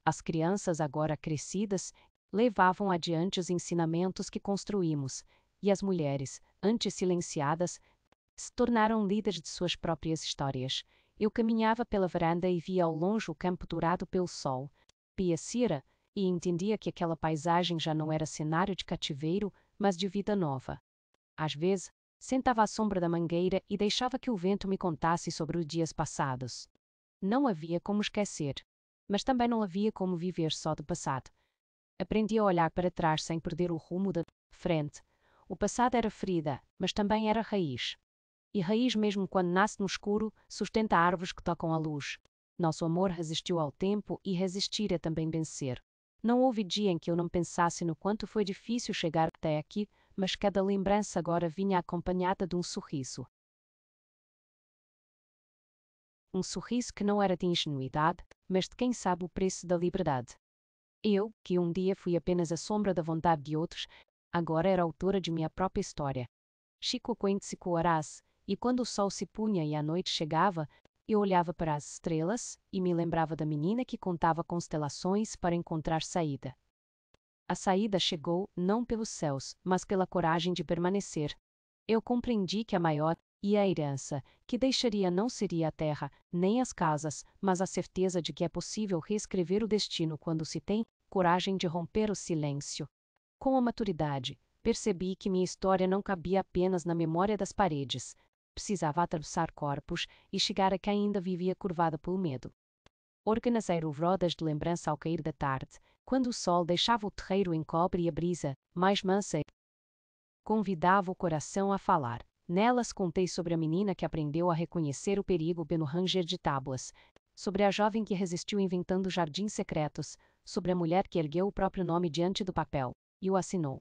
As crianças, agora crescidas, levavam adiante os ensinamentos que construímos, e as mulheres, antes silenciadas, se tornaram líderes de suas próprias histórias. Eu caminhava pela varanda e via ao longe o campo dourado pelo sol. Via Cira, e entendia que aquela paisagem já não era cenário de cativeiro, mas de vida nova. Às vezes, sentava à sombra da mangueira e deixava que o vento me contasse sobre os dias passados. Não havia como esquecer, mas também não havia como viver só do passado. Aprendi a olhar para trás sem perder o rumo da frente. O passado era ferida, mas também era raiz. E raiz, mesmo quando nasce no escuro, sustenta árvores que tocam a luz. Nosso amor resistiu ao tempo e resistir é também vencer. Não houve dia em que eu não pensasse no quanto foi difícil chegar até aqui, mas cada lembrança agora vinha acompanhada de um sorriso. Um sorriso que não era de ingenuidade, mas de quem sabe o preço da liberdade. Eu, que um dia fui apenas a sombra da vontade de outros, agora era autora de minha própria história. Chico Quente se coarasse, e quando o sol se punha e a noite chegava, eu olhava para as estrelas e me lembrava da menina que contava constelações para encontrar saída. A saída chegou não pelos céus, mas pela coragem de permanecer. Eu compreendi que a maior e a herança que deixaria não seria a terra, nem as casas, mas a certeza de que é possível reescrever o destino quando se tem coragem de romper o silêncio. Com a maturidade, percebi que minha história não cabia apenas na memória das paredes. Precisava atravessar corpos e chegar a quem ainda vivia curvada pelo medo. Organizei rodas de lembrança ao cair da tarde, quando o sol deixava o terreiro em cobre e a brisa, mais mansa, convidava o coração a falar. Nelas contei sobre a menina que aprendeu a reconhecer o perigo pelo ranger de tábuas, sobre a jovem que resistiu inventando jardins secretos, sobre a mulher que ergueu o próprio nome diante do papel e o assinou.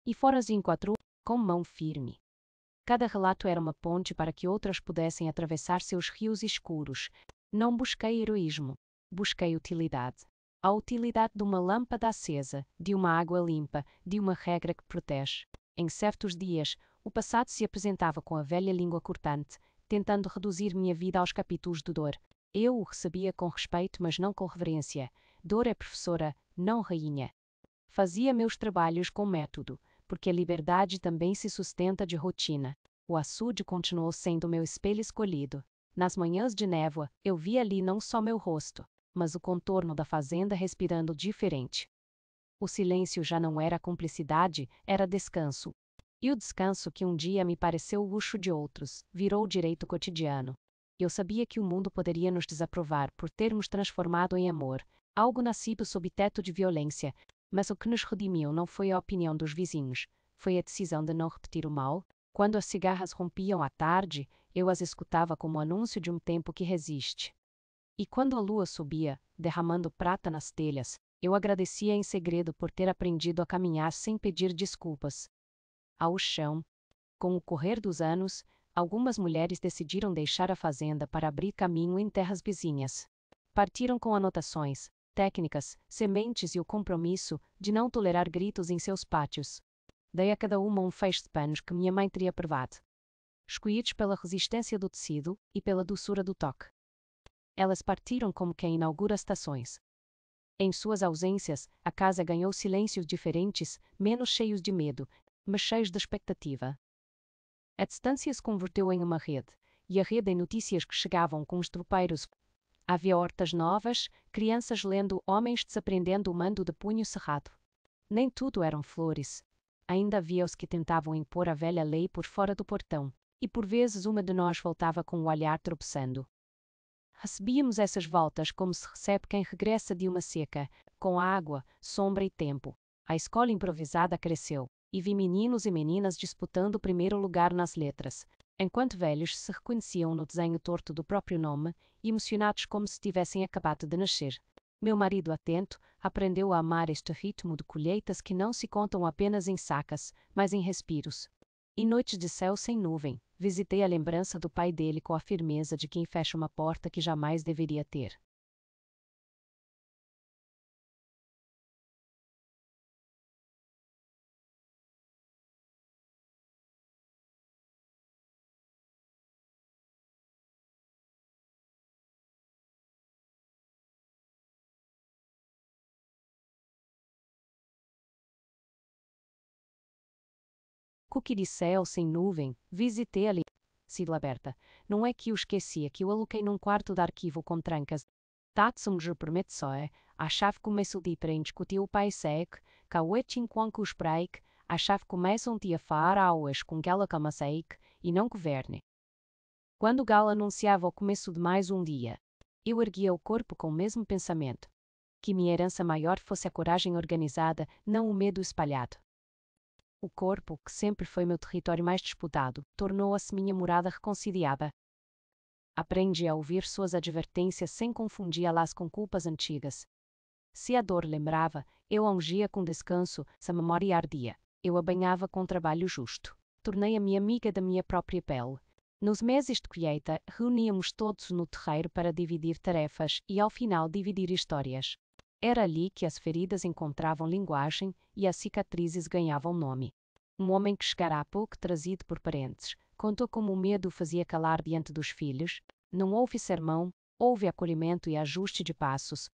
E foras enquadrou com mão firme. Cada relato era uma ponte para que outras pudessem atravessar seus rios escuros. Não busquei heroísmo, busquei utilidade. A utilidade de uma lâmpada acesa, de uma água limpa, de uma regra que protege. Em certos dias, o passado se apresentava com a velha língua cortante, tentando reduzir minha vida aos capítulos de dor. Eu o recebia com respeito, mas não com reverência. Dor é professora, não rainha. Fazia meus trabalhos com método, porque a liberdade também se sustenta de rotina. O açude continuou sendo meu espelho escolhido. Nas manhãs de névoa, eu via ali não só meu rosto, mas o contorno da fazenda respirando diferente. O silêncio já não era cumplicidade, era descanso. E o descanso que um dia me pareceu o luxo de outros, virou direito cotidiano. Eu sabia que o mundo poderia nos desaprovar por termos transformado em amor, algo nascido sob teto de violência, mas o que nos redimiu não foi a opinião dos vizinhos, foi a decisão de não repetir o mal. Quando as cigarras rompiam à tarde, eu as escutava como o anúncio de um tempo que resiste. E quando a lua subia, derramando prata nas telhas, eu agradecia em segredo por ter aprendido a caminhar sem pedir desculpas. Ao chão. Com o correr dos anos, algumas mulheres decidiram deixar a fazenda para abrir caminho em terras vizinhas. Partiram com anotações, técnicas, sementes e o compromisso de não tolerar gritos em seus pátios. Dei a cada uma um feixe de panos que minha mãe teria provado, escolhidos pela resistência do tecido e pela doçura do toque. Elas partiram como quem inaugura estações. Em suas ausências, a casa ganhou silêncios diferentes, menos cheios de medo, mas cheios de expectativa. A distância se converteu em uma rede, e a rede em notícias que chegavam com os tropeiros. Havia hortas novas, crianças lendo, homens desaprendendo o mando de punho cerrado. Nem tudo eram flores. Ainda havia os que tentavam impor a velha lei por fora do portão. e por vezes uma de nós voltava com o olhar tropeçando. Recebíamos essas voltas como se recebe quem regressa de uma seca, com água, sombra e tempo. A escola improvisada cresceu, e vi meninos e meninas disputando o primeiro lugar nas letras, enquanto velhos se reconheciam no desenho torto do próprio nome, emocionados como se tivessem acabado de nascer. Meu marido atento aprendeu a amar este ritmo de colheitas que não se contam apenas em sacas, mas em respiros. Em noites de céu sem nuvem, visitei a lembrança do pai dele com a firmeza de quem fecha uma porta que jamais deveria ter. Cookie de céu sem nuvem, visitei ali. Sigla aberta. Não é que o esqueci, é que o aloquei num quarto de arquivo com trancas. Tatsumjo permite só é. A chave começou de para discutir o pai sec, ka wetchin quanco spraik, a chave começa a far auas com gala kamaseik, e não governe. Quando Gal anunciava o começo de mais um dia, eu erguia o corpo com o mesmo pensamento. Que minha herança maior fosse a coragem organizada, não o medo espalhado. O corpo, que sempre foi meu território mais disputado, tornou-se minha morada reconciliada. Aprendi a ouvir suas advertências sem confundi-las com culpas antigas. Se a dor lembrava, eu a ungia com descanso, se a memória ardia, eu a banhava com trabalho justo. Tornei-a-me amiga da minha própria pele. Nos meses de colheita, reuníamos todos no terreiro para dividir tarefas e, ao final, dividir histórias. Era ali que as feridas encontravam linguagem e as cicatrizes ganhavam nome. Um homem que chegara há pouco trazido por parentes, contou como o medo o fazia calar diante dos filhos. Não houve sermão, houve acolhimento e ajuste de passos.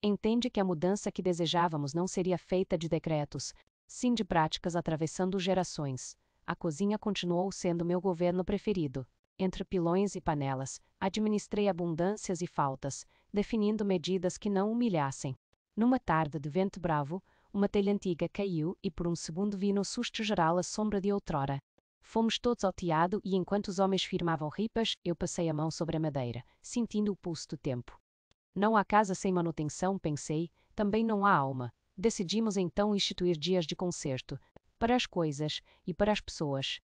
Entende que a mudança que desejávamos não seria feita de decretos, sim de práticas atravessando gerações. A cozinha continuou sendo meu governo preferido. Entre pilões e panelas, administrei abundâncias e faltas, definindo medidas que não humilhassem. Numa tarde de vento bravo, uma telha antiga caiu e por um segundo vi no susto geral a sombra de outrora. Fomos todos ao teado e enquanto os homens firmavam ripas, eu passei a mão sobre a madeira, sentindo o pulso do tempo. Não há casa sem manutenção, pensei, também não há alma. Decidimos então instituir dias de concerto, para as coisas e para as pessoas.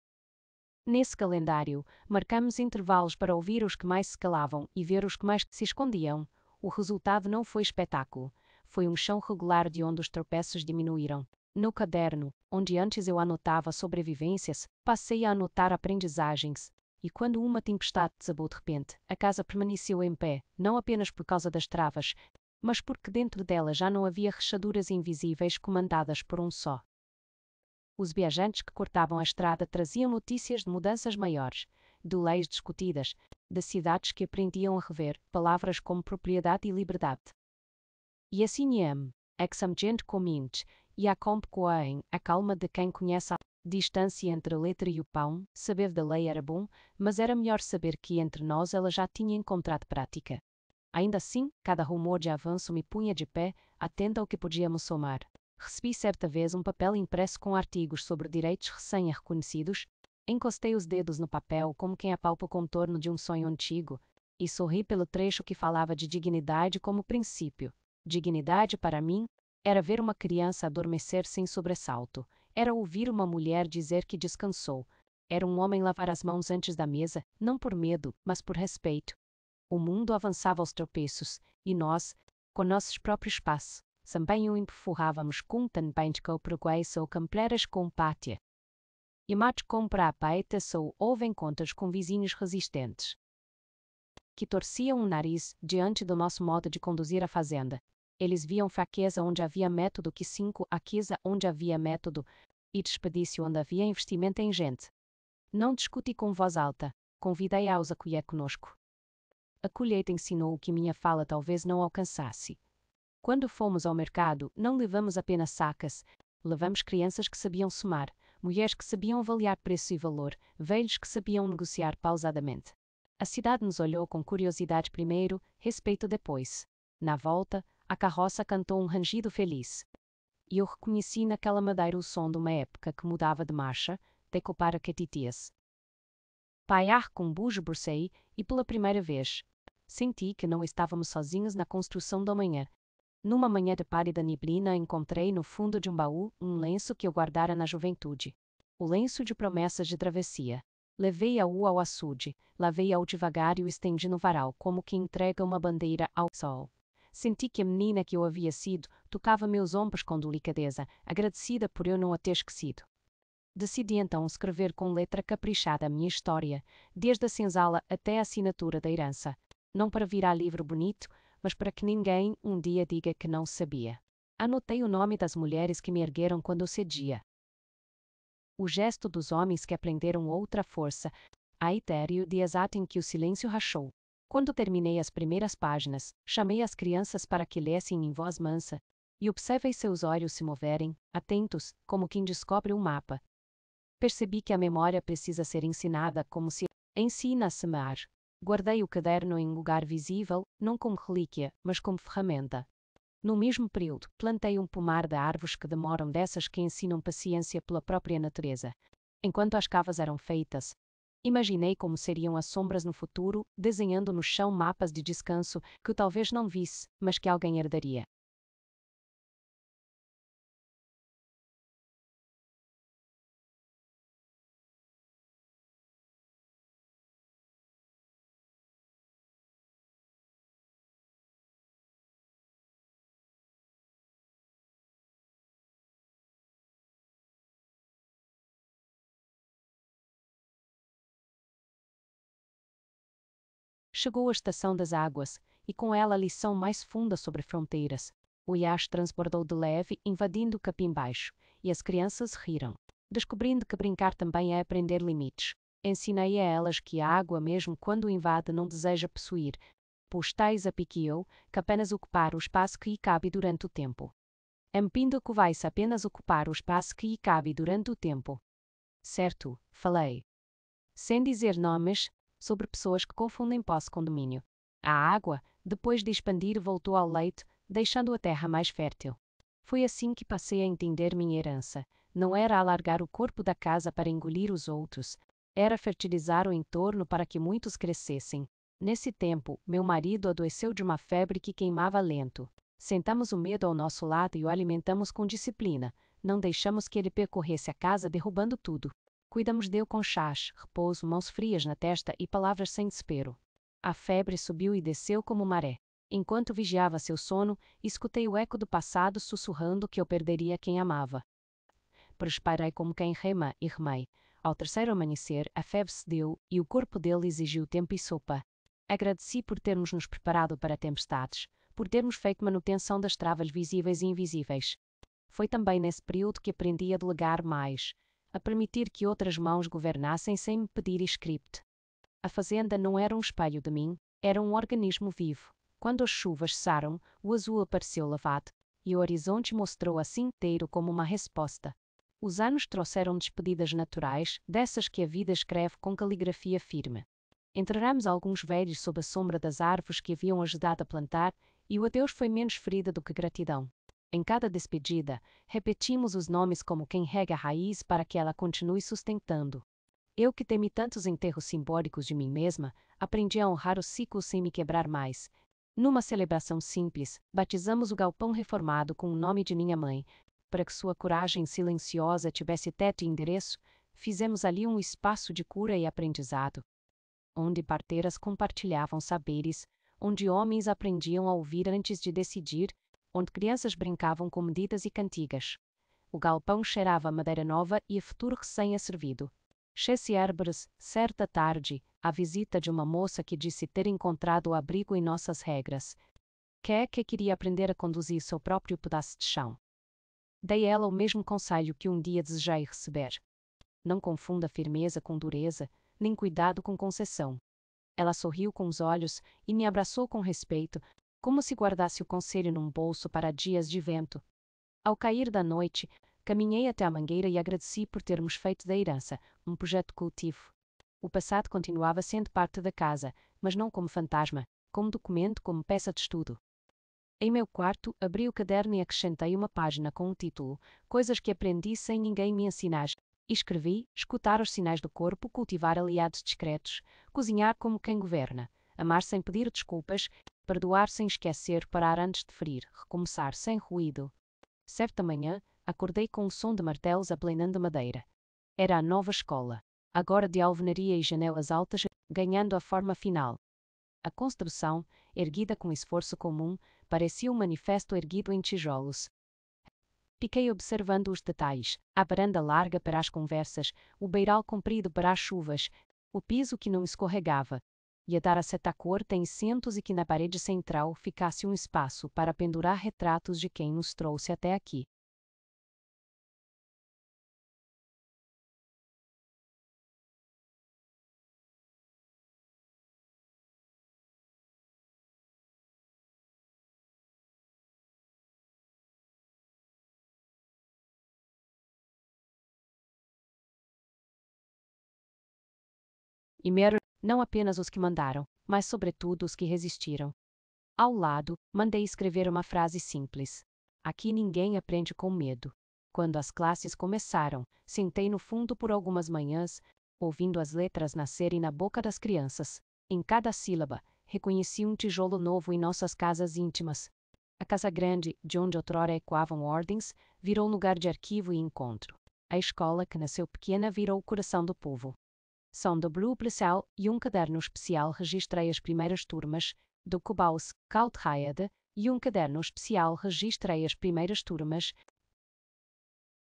Nesse calendário, marcamos intervalos para ouvir os que mais se calavam e ver os que mais se escondiam. O resultado não foi espetáculo, foi um chão regular de onde os tropeços diminuíram. No caderno, onde antes eu anotava sobrevivências, passei a anotar aprendizagens. E quando uma tempestade desabou de repente, a casa permaneceu em pé, não apenas por causa das travas, mas porque dentro dela já não havia rachaduras invisíveis comandadas por um só. Os viajantes que cortavam a estrada traziam notícias de mudanças maiores, de leis discutidas, de cidades que aprendiam a rever palavras como propriedade e liberdade. E assim exam gente cominte, e a compecoem a calma de quem conhece a distância entre a letra e o pão. Saber da lei era bom, mas era melhor saber que entre nós ela já tinha encontrado prática. Ainda assim, cada rumor de avanço me punha de pé, atenta ao que podíamos somar. Recebi certa vez um papel impresso com artigos sobre direitos recém-reconhecidos. Encostei os dedos no papel como quem apalpa o contorno de um sonho antigo, e sorri pelo trecho que falava de dignidade como princípio. Dignidade para mim era ver uma criança adormecer sem sobressalto, era ouvir uma mulher dizer que descansou, era um homem lavar as mãos antes da mesa, não por medo, mas por respeito. O mundo avançava aos tropeços, e nós, com nossos próprios passos, também o empurrávamos com também de progresso ou compleras com pátia. E mais compra a paeta só houve encontros com vizinhos resistentes, que torciam o nariz diante do nosso modo de conduzir a fazenda. Eles viam fraqueza onde havia método que cinco aquisa onde havia método, e desperdício onde havia investimento em gente. Não discuti com voz alta, convidei-os a colher conosco. A colheita ensinou o que minha fala talvez não alcançasse. Quando fomos ao mercado, não levamos apenas sacas, levamos crianças que sabiam somar, mulheres que sabiam avaliar preço e valor, velhos que sabiam negociar pausadamente. A cidade nos olhou com curiosidade primeiro, respeito depois. Na volta, a carroça cantou um rangido feliz. E eu reconheci naquela madeira o som de uma época que mudava de marcha, decopara que titias. Paiar com bujo bracei, e pela primeira vez senti que não estávamos sozinhos na construção da manhã. Numa manhã de pálida neblina, encontrei no fundo de um baú um lenço que eu guardara na juventude. O lenço de promessas de travessia. Levei-o ao açude, lavei-o devagar e o estendi no varal, como quem entrega uma bandeira ao sol. Senti que a menina que eu havia sido tocava meus ombros com delicadeza, agradecida por eu não a ter esquecido. Decidi então escrever com letra caprichada a minha história, desde a senzala até a assinatura da herança. Não para virar livro bonito, mas para que ninguém um dia diga que não sabia. Anotei o nome das mulheres que me ergueram quando eu cedia. O gesto dos homens que aprenderam outra força, a etéreo de exato em que o silêncio rachou. Quando terminei as primeiras páginas, chamei as crianças para que lessem em voz mansa, e observei seus olhos se moverem, atentos, como quem descobre um mapa. Percebi que a memória precisa ser ensinada como se ensina a semear. Guardei o caderno em lugar visível, não como relíquia, mas como ferramenta. No mesmo período, plantei um pomar de árvores que demoram dessas que ensinam paciência pela própria natureza. Enquanto as cavas eram feitas, imaginei como seriam as sombras no futuro, desenhando no chão mapas de descanso que eu talvez não visse, mas que alguém herdaria. Chegou a estação das águas, e com ela a lição mais funda sobre fronteiras. O iate transbordou de leve, invadindo o capim baixo, e as crianças riram, descobrindo que brincar também é aprender limites. Ensinei a elas que a água, mesmo quando invade, não deseja possuir, pois tais a piqueou, que apenas ocupar o espaço que lhe cabe durante o tempo. Empindo que vai-se apenas ocupar o espaço que lhe cabe durante o tempo. Certo, falei. Sem dizer nomes, sobre pessoas que confundem posse com domínio. A água, depois de expandir, voltou ao leito, deixando a terra mais fértil. Foi assim que passei a entender minha herança. Não era alargar o corpo da casa para engolir os outros, era fertilizar o entorno para que muitos crescessem. Nesse tempo, meu marido adoeceu de uma febre que queimava lento. Sentamos o medo ao nosso lado e o alimentamos com disciplina. Não deixamos que ele percorresse a casa derrubando tudo. Cuidamos dele com chás, repouso, mãos frias na testa e palavras sem desespero. A febre subiu e desceu como maré. Enquanto vigiava seu sono, escutei o eco do passado sussurrando que eu perderia quem amava. Prosperei como quem rema e remei. Ao terceiro amanhecer, a febre cedeu e o corpo dele exigiu tempo e sopa. Agradeci por termos nos preparado para tempestades, por termos feito manutenção das travas visíveis e invisíveis. Foi também nesse período que aprendi a delegar mais, a permitir que outras mãos governassem sem me pedir script. A fazenda não era um espelho de mim, era um organismo vivo. Quando as chuvas cessaram, o azul apareceu lavado, e o horizonte mostrou assim inteiro como uma resposta. Os anos trouxeram despedidas naturais, dessas que a vida escreve com caligrafia firme. Enterramos alguns velhos sob a sombra das árvores que haviam ajudado a plantar, e o adeus foi menos ferida do que gratidão. Em cada despedida, repetimos os nomes como quem rega a raiz para que ela continue sustentando. Eu que temi tantos enterros simbólicos de mim mesma, aprendi a honrar o ciclo sem me quebrar mais. Numa celebração simples, batizamos o galpão reformado com o nome de minha mãe. Para que sua coragem silenciosa tivesse teto e endereço, fizemos ali um espaço de cura e aprendizado, onde parteiras compartilhavam saberes, onde homens aprendiam a ouvir antes de decidir, onde crianças brincavam com medidas e cantigas. O galpão cheirava a madeira nova e a futuro recém-servido. Chesse-Herbres, certa tarde, a visita de uma moça que disse ter encontrado o abrigo em nossas regras. Que queria aprender a conduzir seu próprio pedaço de chão. Dei a ela o mesmo conselho que um dia desejei receber. Não confunda firmeza com dureza, nem cuidado com concessão. Ela sorriu com os olhos e me abraçou com respeito, como se guardasse o conselho num bolso para dias de vento. Ao cair da noite, caminhei até a mangueira e agradeci por termos feito da herança um projeto de cultivo. O passado continuava sendo parte da casa, mas não como fantasma, como documento, como peça de estudo. Em meu quarto, abri o caderno e acrescentei uma página com o título Coisas que aprendi sem ninguém me ensinar. Escrevi, escutar os sinais do corpo, cultivar aliados discretos, cozinhar como quem governa, amar sem pedir desculpas, perdoar sem esquecer, parar antes de ferir, recomeçar sem ruído. Certa manhã, acordei com o som de martelos aplanando madeira. Era a nova escola, agora de alvenaria e janelas altas, ganhando a forma final. A construção, erguida com esforço comum, parecia um manifesto erguido em tijolos. Fiquei observando os detalhes, a varanda larga para as conversas, o beiral comprido para as chuvas, o piso que não escorregava, e a dar a certa cor tem centos e que na parede central ficasse um espaço para pendurar retratos de quem nos trouxe até aqui. E mero, não apenas os que mandaram, mas sobretudo os que resistiram. Ao lado, mandei escrever uma frase simples. Aqui ninguém aprende com medo. Quando as classes começaram, sentei no fundo por algumas manhãs, ouvindo as letras nascerem na boca das crianças. Em cada sílaba, reconheci um tijolo novo em nossas casas íntimas. A casa grande, de onde outrora ecoavam ordens, virou lugar de arquivo e encontro. A escola, que nasceu pequena, virou o coração do povo. São do Blue Blissel e um caderno especial registrei as primeiras turmas, do Kubaus Kauthayade, e um caderno especial registrei as primeiras turmas.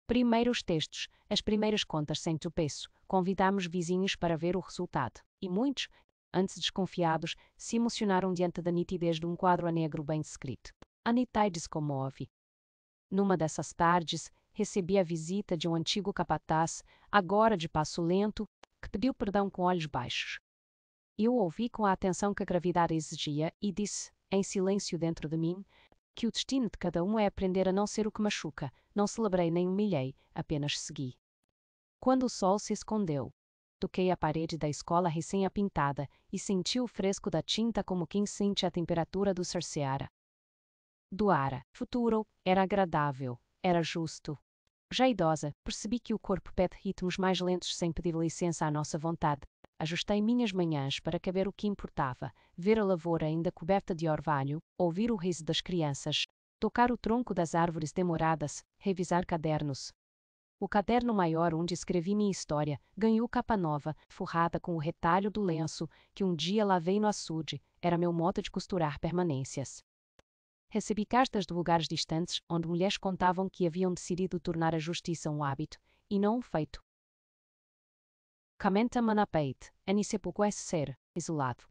Primeiros textos, as primeiras contas sem tropeço, convidamos vizinhos para ver o resultado, e muitos, antes desconfiados, se emocionaram diante da nitidez de um quadro a negro bem escrito. A nitidez comove. Numa dessas tardes, recebi a visita de um antigo capataz, agora de passo lento, que pediu perdão com olhos baixos. Eu ouvi com a atenção que a gravidade exigia e disse, em silêncio dentro de mim, que o destino de cada um é aprender a não ser o que machuca. Não celebrei nem humilhei, apenas segui. Quando o sol se escondeu, toquei a parede da escola recém-apintada e senti o fresco da tinta como quem sente a temperatura do cerceara. Do ar, futuro, era agradável, era justo. Já idosa, percebi que o corpo pede ritmos mais lentos sem pedir licença à nossa vontade. Ajustei minhas manhãs para caber o que importava, ver a lavoura ainda coberta de orvalho, ouvir o riso das crianças, tocar o tronco das árvores demoradas, revisar cadernos. O caderno maior onde escrevi minha história ganhou capa nova, forrada com o retalho do lenço que um dia lavei no açude, era meu modo de costurar permanências. Recebi cartas de lugares distantes onde mulheres contavam que haviam decidido tornar a justiça um hábito, e não um feito. Comenta manapeit, anice pouco ser, isolado.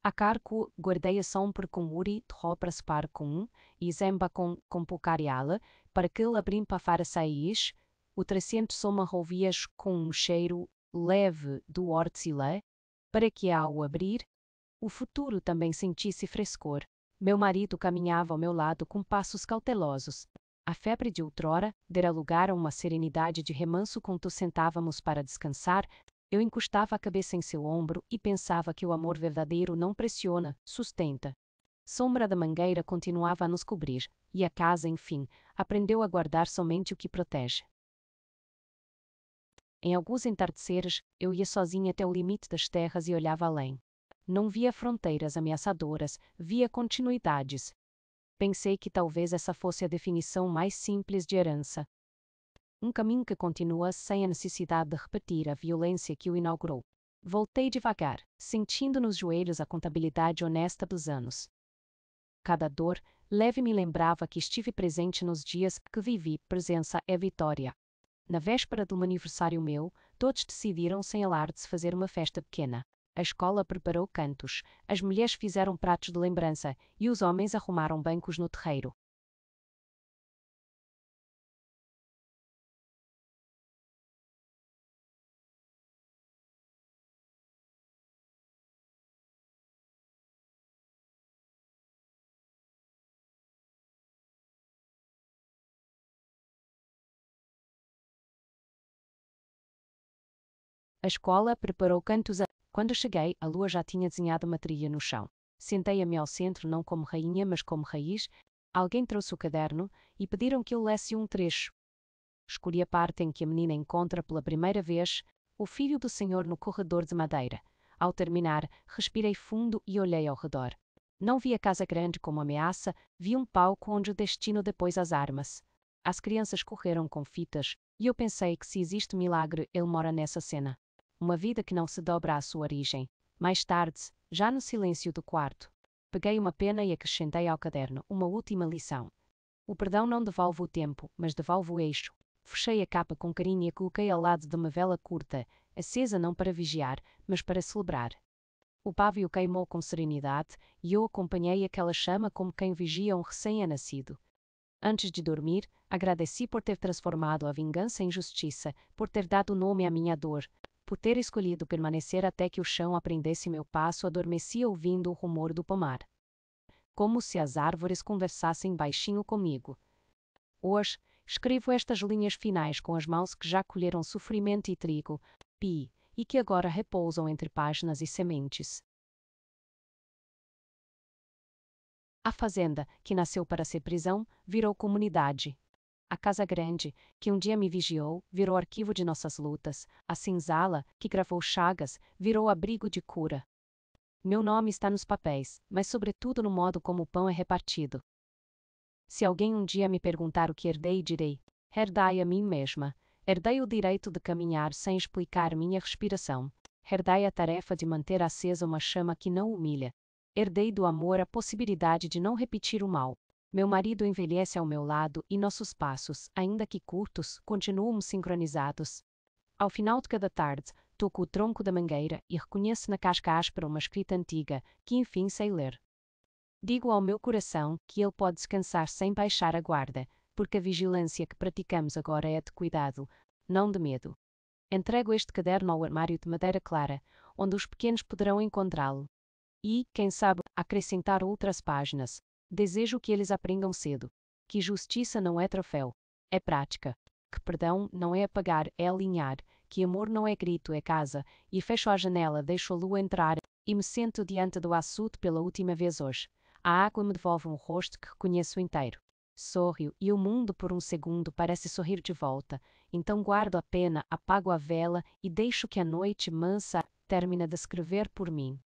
A carco guardei a sombra com uri de roupa par com e zemba com pocariala, para que ele abrim para fara saís, o 300 soma rovias com um cheiro leve do hortzilé, para que ao abrir, o futuro também sentisse frescor. Meu marido caminhava ao meu lado com passos cautelosos. A febre de outrora dera lugar a uma serenidade de remanso quando sentávamos para descansar. Eu encostava a cabeça em seu ombro e pensava que o amor verdadeiro não pressiona, sustenta. Sombra da mangueira continuava a nos cobrir, e a casa, enfim, aprendeu a guardar somente o que protege. Em alguns entardeceres, eu ia sozinha até o limite das terras e olhava além. Não via fronteiras ameaçadoras, via continuidades. Pensei que talvez essa fosse a definição mais simples de herança. Um caminho que continua sem a necessidade de repetir a violência que o inaugurou. Voltei devagar, sentindo nos joelhos a contabilidade honesta dos anos. Cada dor leve me lembrava que estive presente nos dias que vivi, presença é vitória. Na véspera de um aniversário meu, todos decidiram sem alardes fazer uma festa pequena. A escola preparou cantos, as mulheres fizeram pratos de lembrança e os homens arrumaram bancos no terreiro. A escola preparou cantos a... Quando cheguei, a lua já tinha desenhado uma trilha no chão. Sentei-me ao centro não como rainha, mas como raiz. Alguém trouxe o caderno e pediram que eu lesse um trecho. Escolhi a parte em que a menina encontra pela primeira vez o filho do senhor no corredor de madeira. Ao terminar, respirei fundo e olhei ao redor. Não vi a casa grande como ameaça, vi um palco onde o destino depôs as armas. As crianças correram com fitas, e eu pensei que se existe milagre, ele mora nessa cena. Uma vida que não se dobra à sua origem. Mais tarde, já no silêncio do quarto, peguei uma pena e acrescentei ao caderno uma última lição. O perdão não devolve o tempo, mas devolve o eixo. Fechei a capa com carinho e a coloquei ao lado de uma vela curta, acesa não para vigiar, mas para celebrar. O pavio queimou com serenidade e eu acompanhei aquela chama como quem vigia um recém-nascido. Antes de dormir, agradeci por ter transformado a vingança em justiça, por ter dado nome à minha dor, por ter escolhido permanecer até que o chão aprendesse meu passo. Adormeci ouvindo o rumor do pomar. Como se as árvores conversassem baixinho comigo. Hoje, escrevo estas linhas finais com as mãos que já colheram sofrimento e trigo, e que agora repousam entre páginas e sementes. A fazenda, que nasceu para ser prisão, virou comunidade. A casa grande, que um dia me vigiou, virou arquivo de nossas lutas. A senzala, que gravou chagas, virou abrigo de cura. Meu nome está nos papéis, mas sobretudo no modo como o pão é repartido. Se alguém um dia me perguntar o que herdei, direi: herdai a mim mesma. Herdei o direito de caminhar sem explicar minha respiração. Herdei a tarefa de manter acesa uma chama que não humilha. Herdei do amor a possibilidade de não repetir o mal. Meu marido envelhece ao meu lado e nossos passos, ainda que curtos, continuam sincronizados. Ao final de cada tarde, toco o tronco da mangueira e reconheço na casca áspera uma escrita antiga, que enfim sei ler. Digo ao meu coração que ele pode descansar sem baixar a guarda, porque a vigilância que praticamos agora é de cuidado, não de medo. Entrego este caderno ao armário de madeira clara, onde os pequenos poderão encontrá-lo. E, quem sabe, acrescentar outras páginas. Desejo que eles aprendam cedo. Que justiça não é troféu, é prática. Que perdão não é apagar, é alinhar. Que amor não é grito, é casa. E fecho a janela, deixo a lua entrar, e me sento diante do açude pela última vez hoje. A água me devolve um rosto que reconheço inteiro. Sorrio, e o mundo por um segundo parece sorrir de volta. Então guardo a pena, apago a vela e deixo que a noite mansa termine de escrever por mim.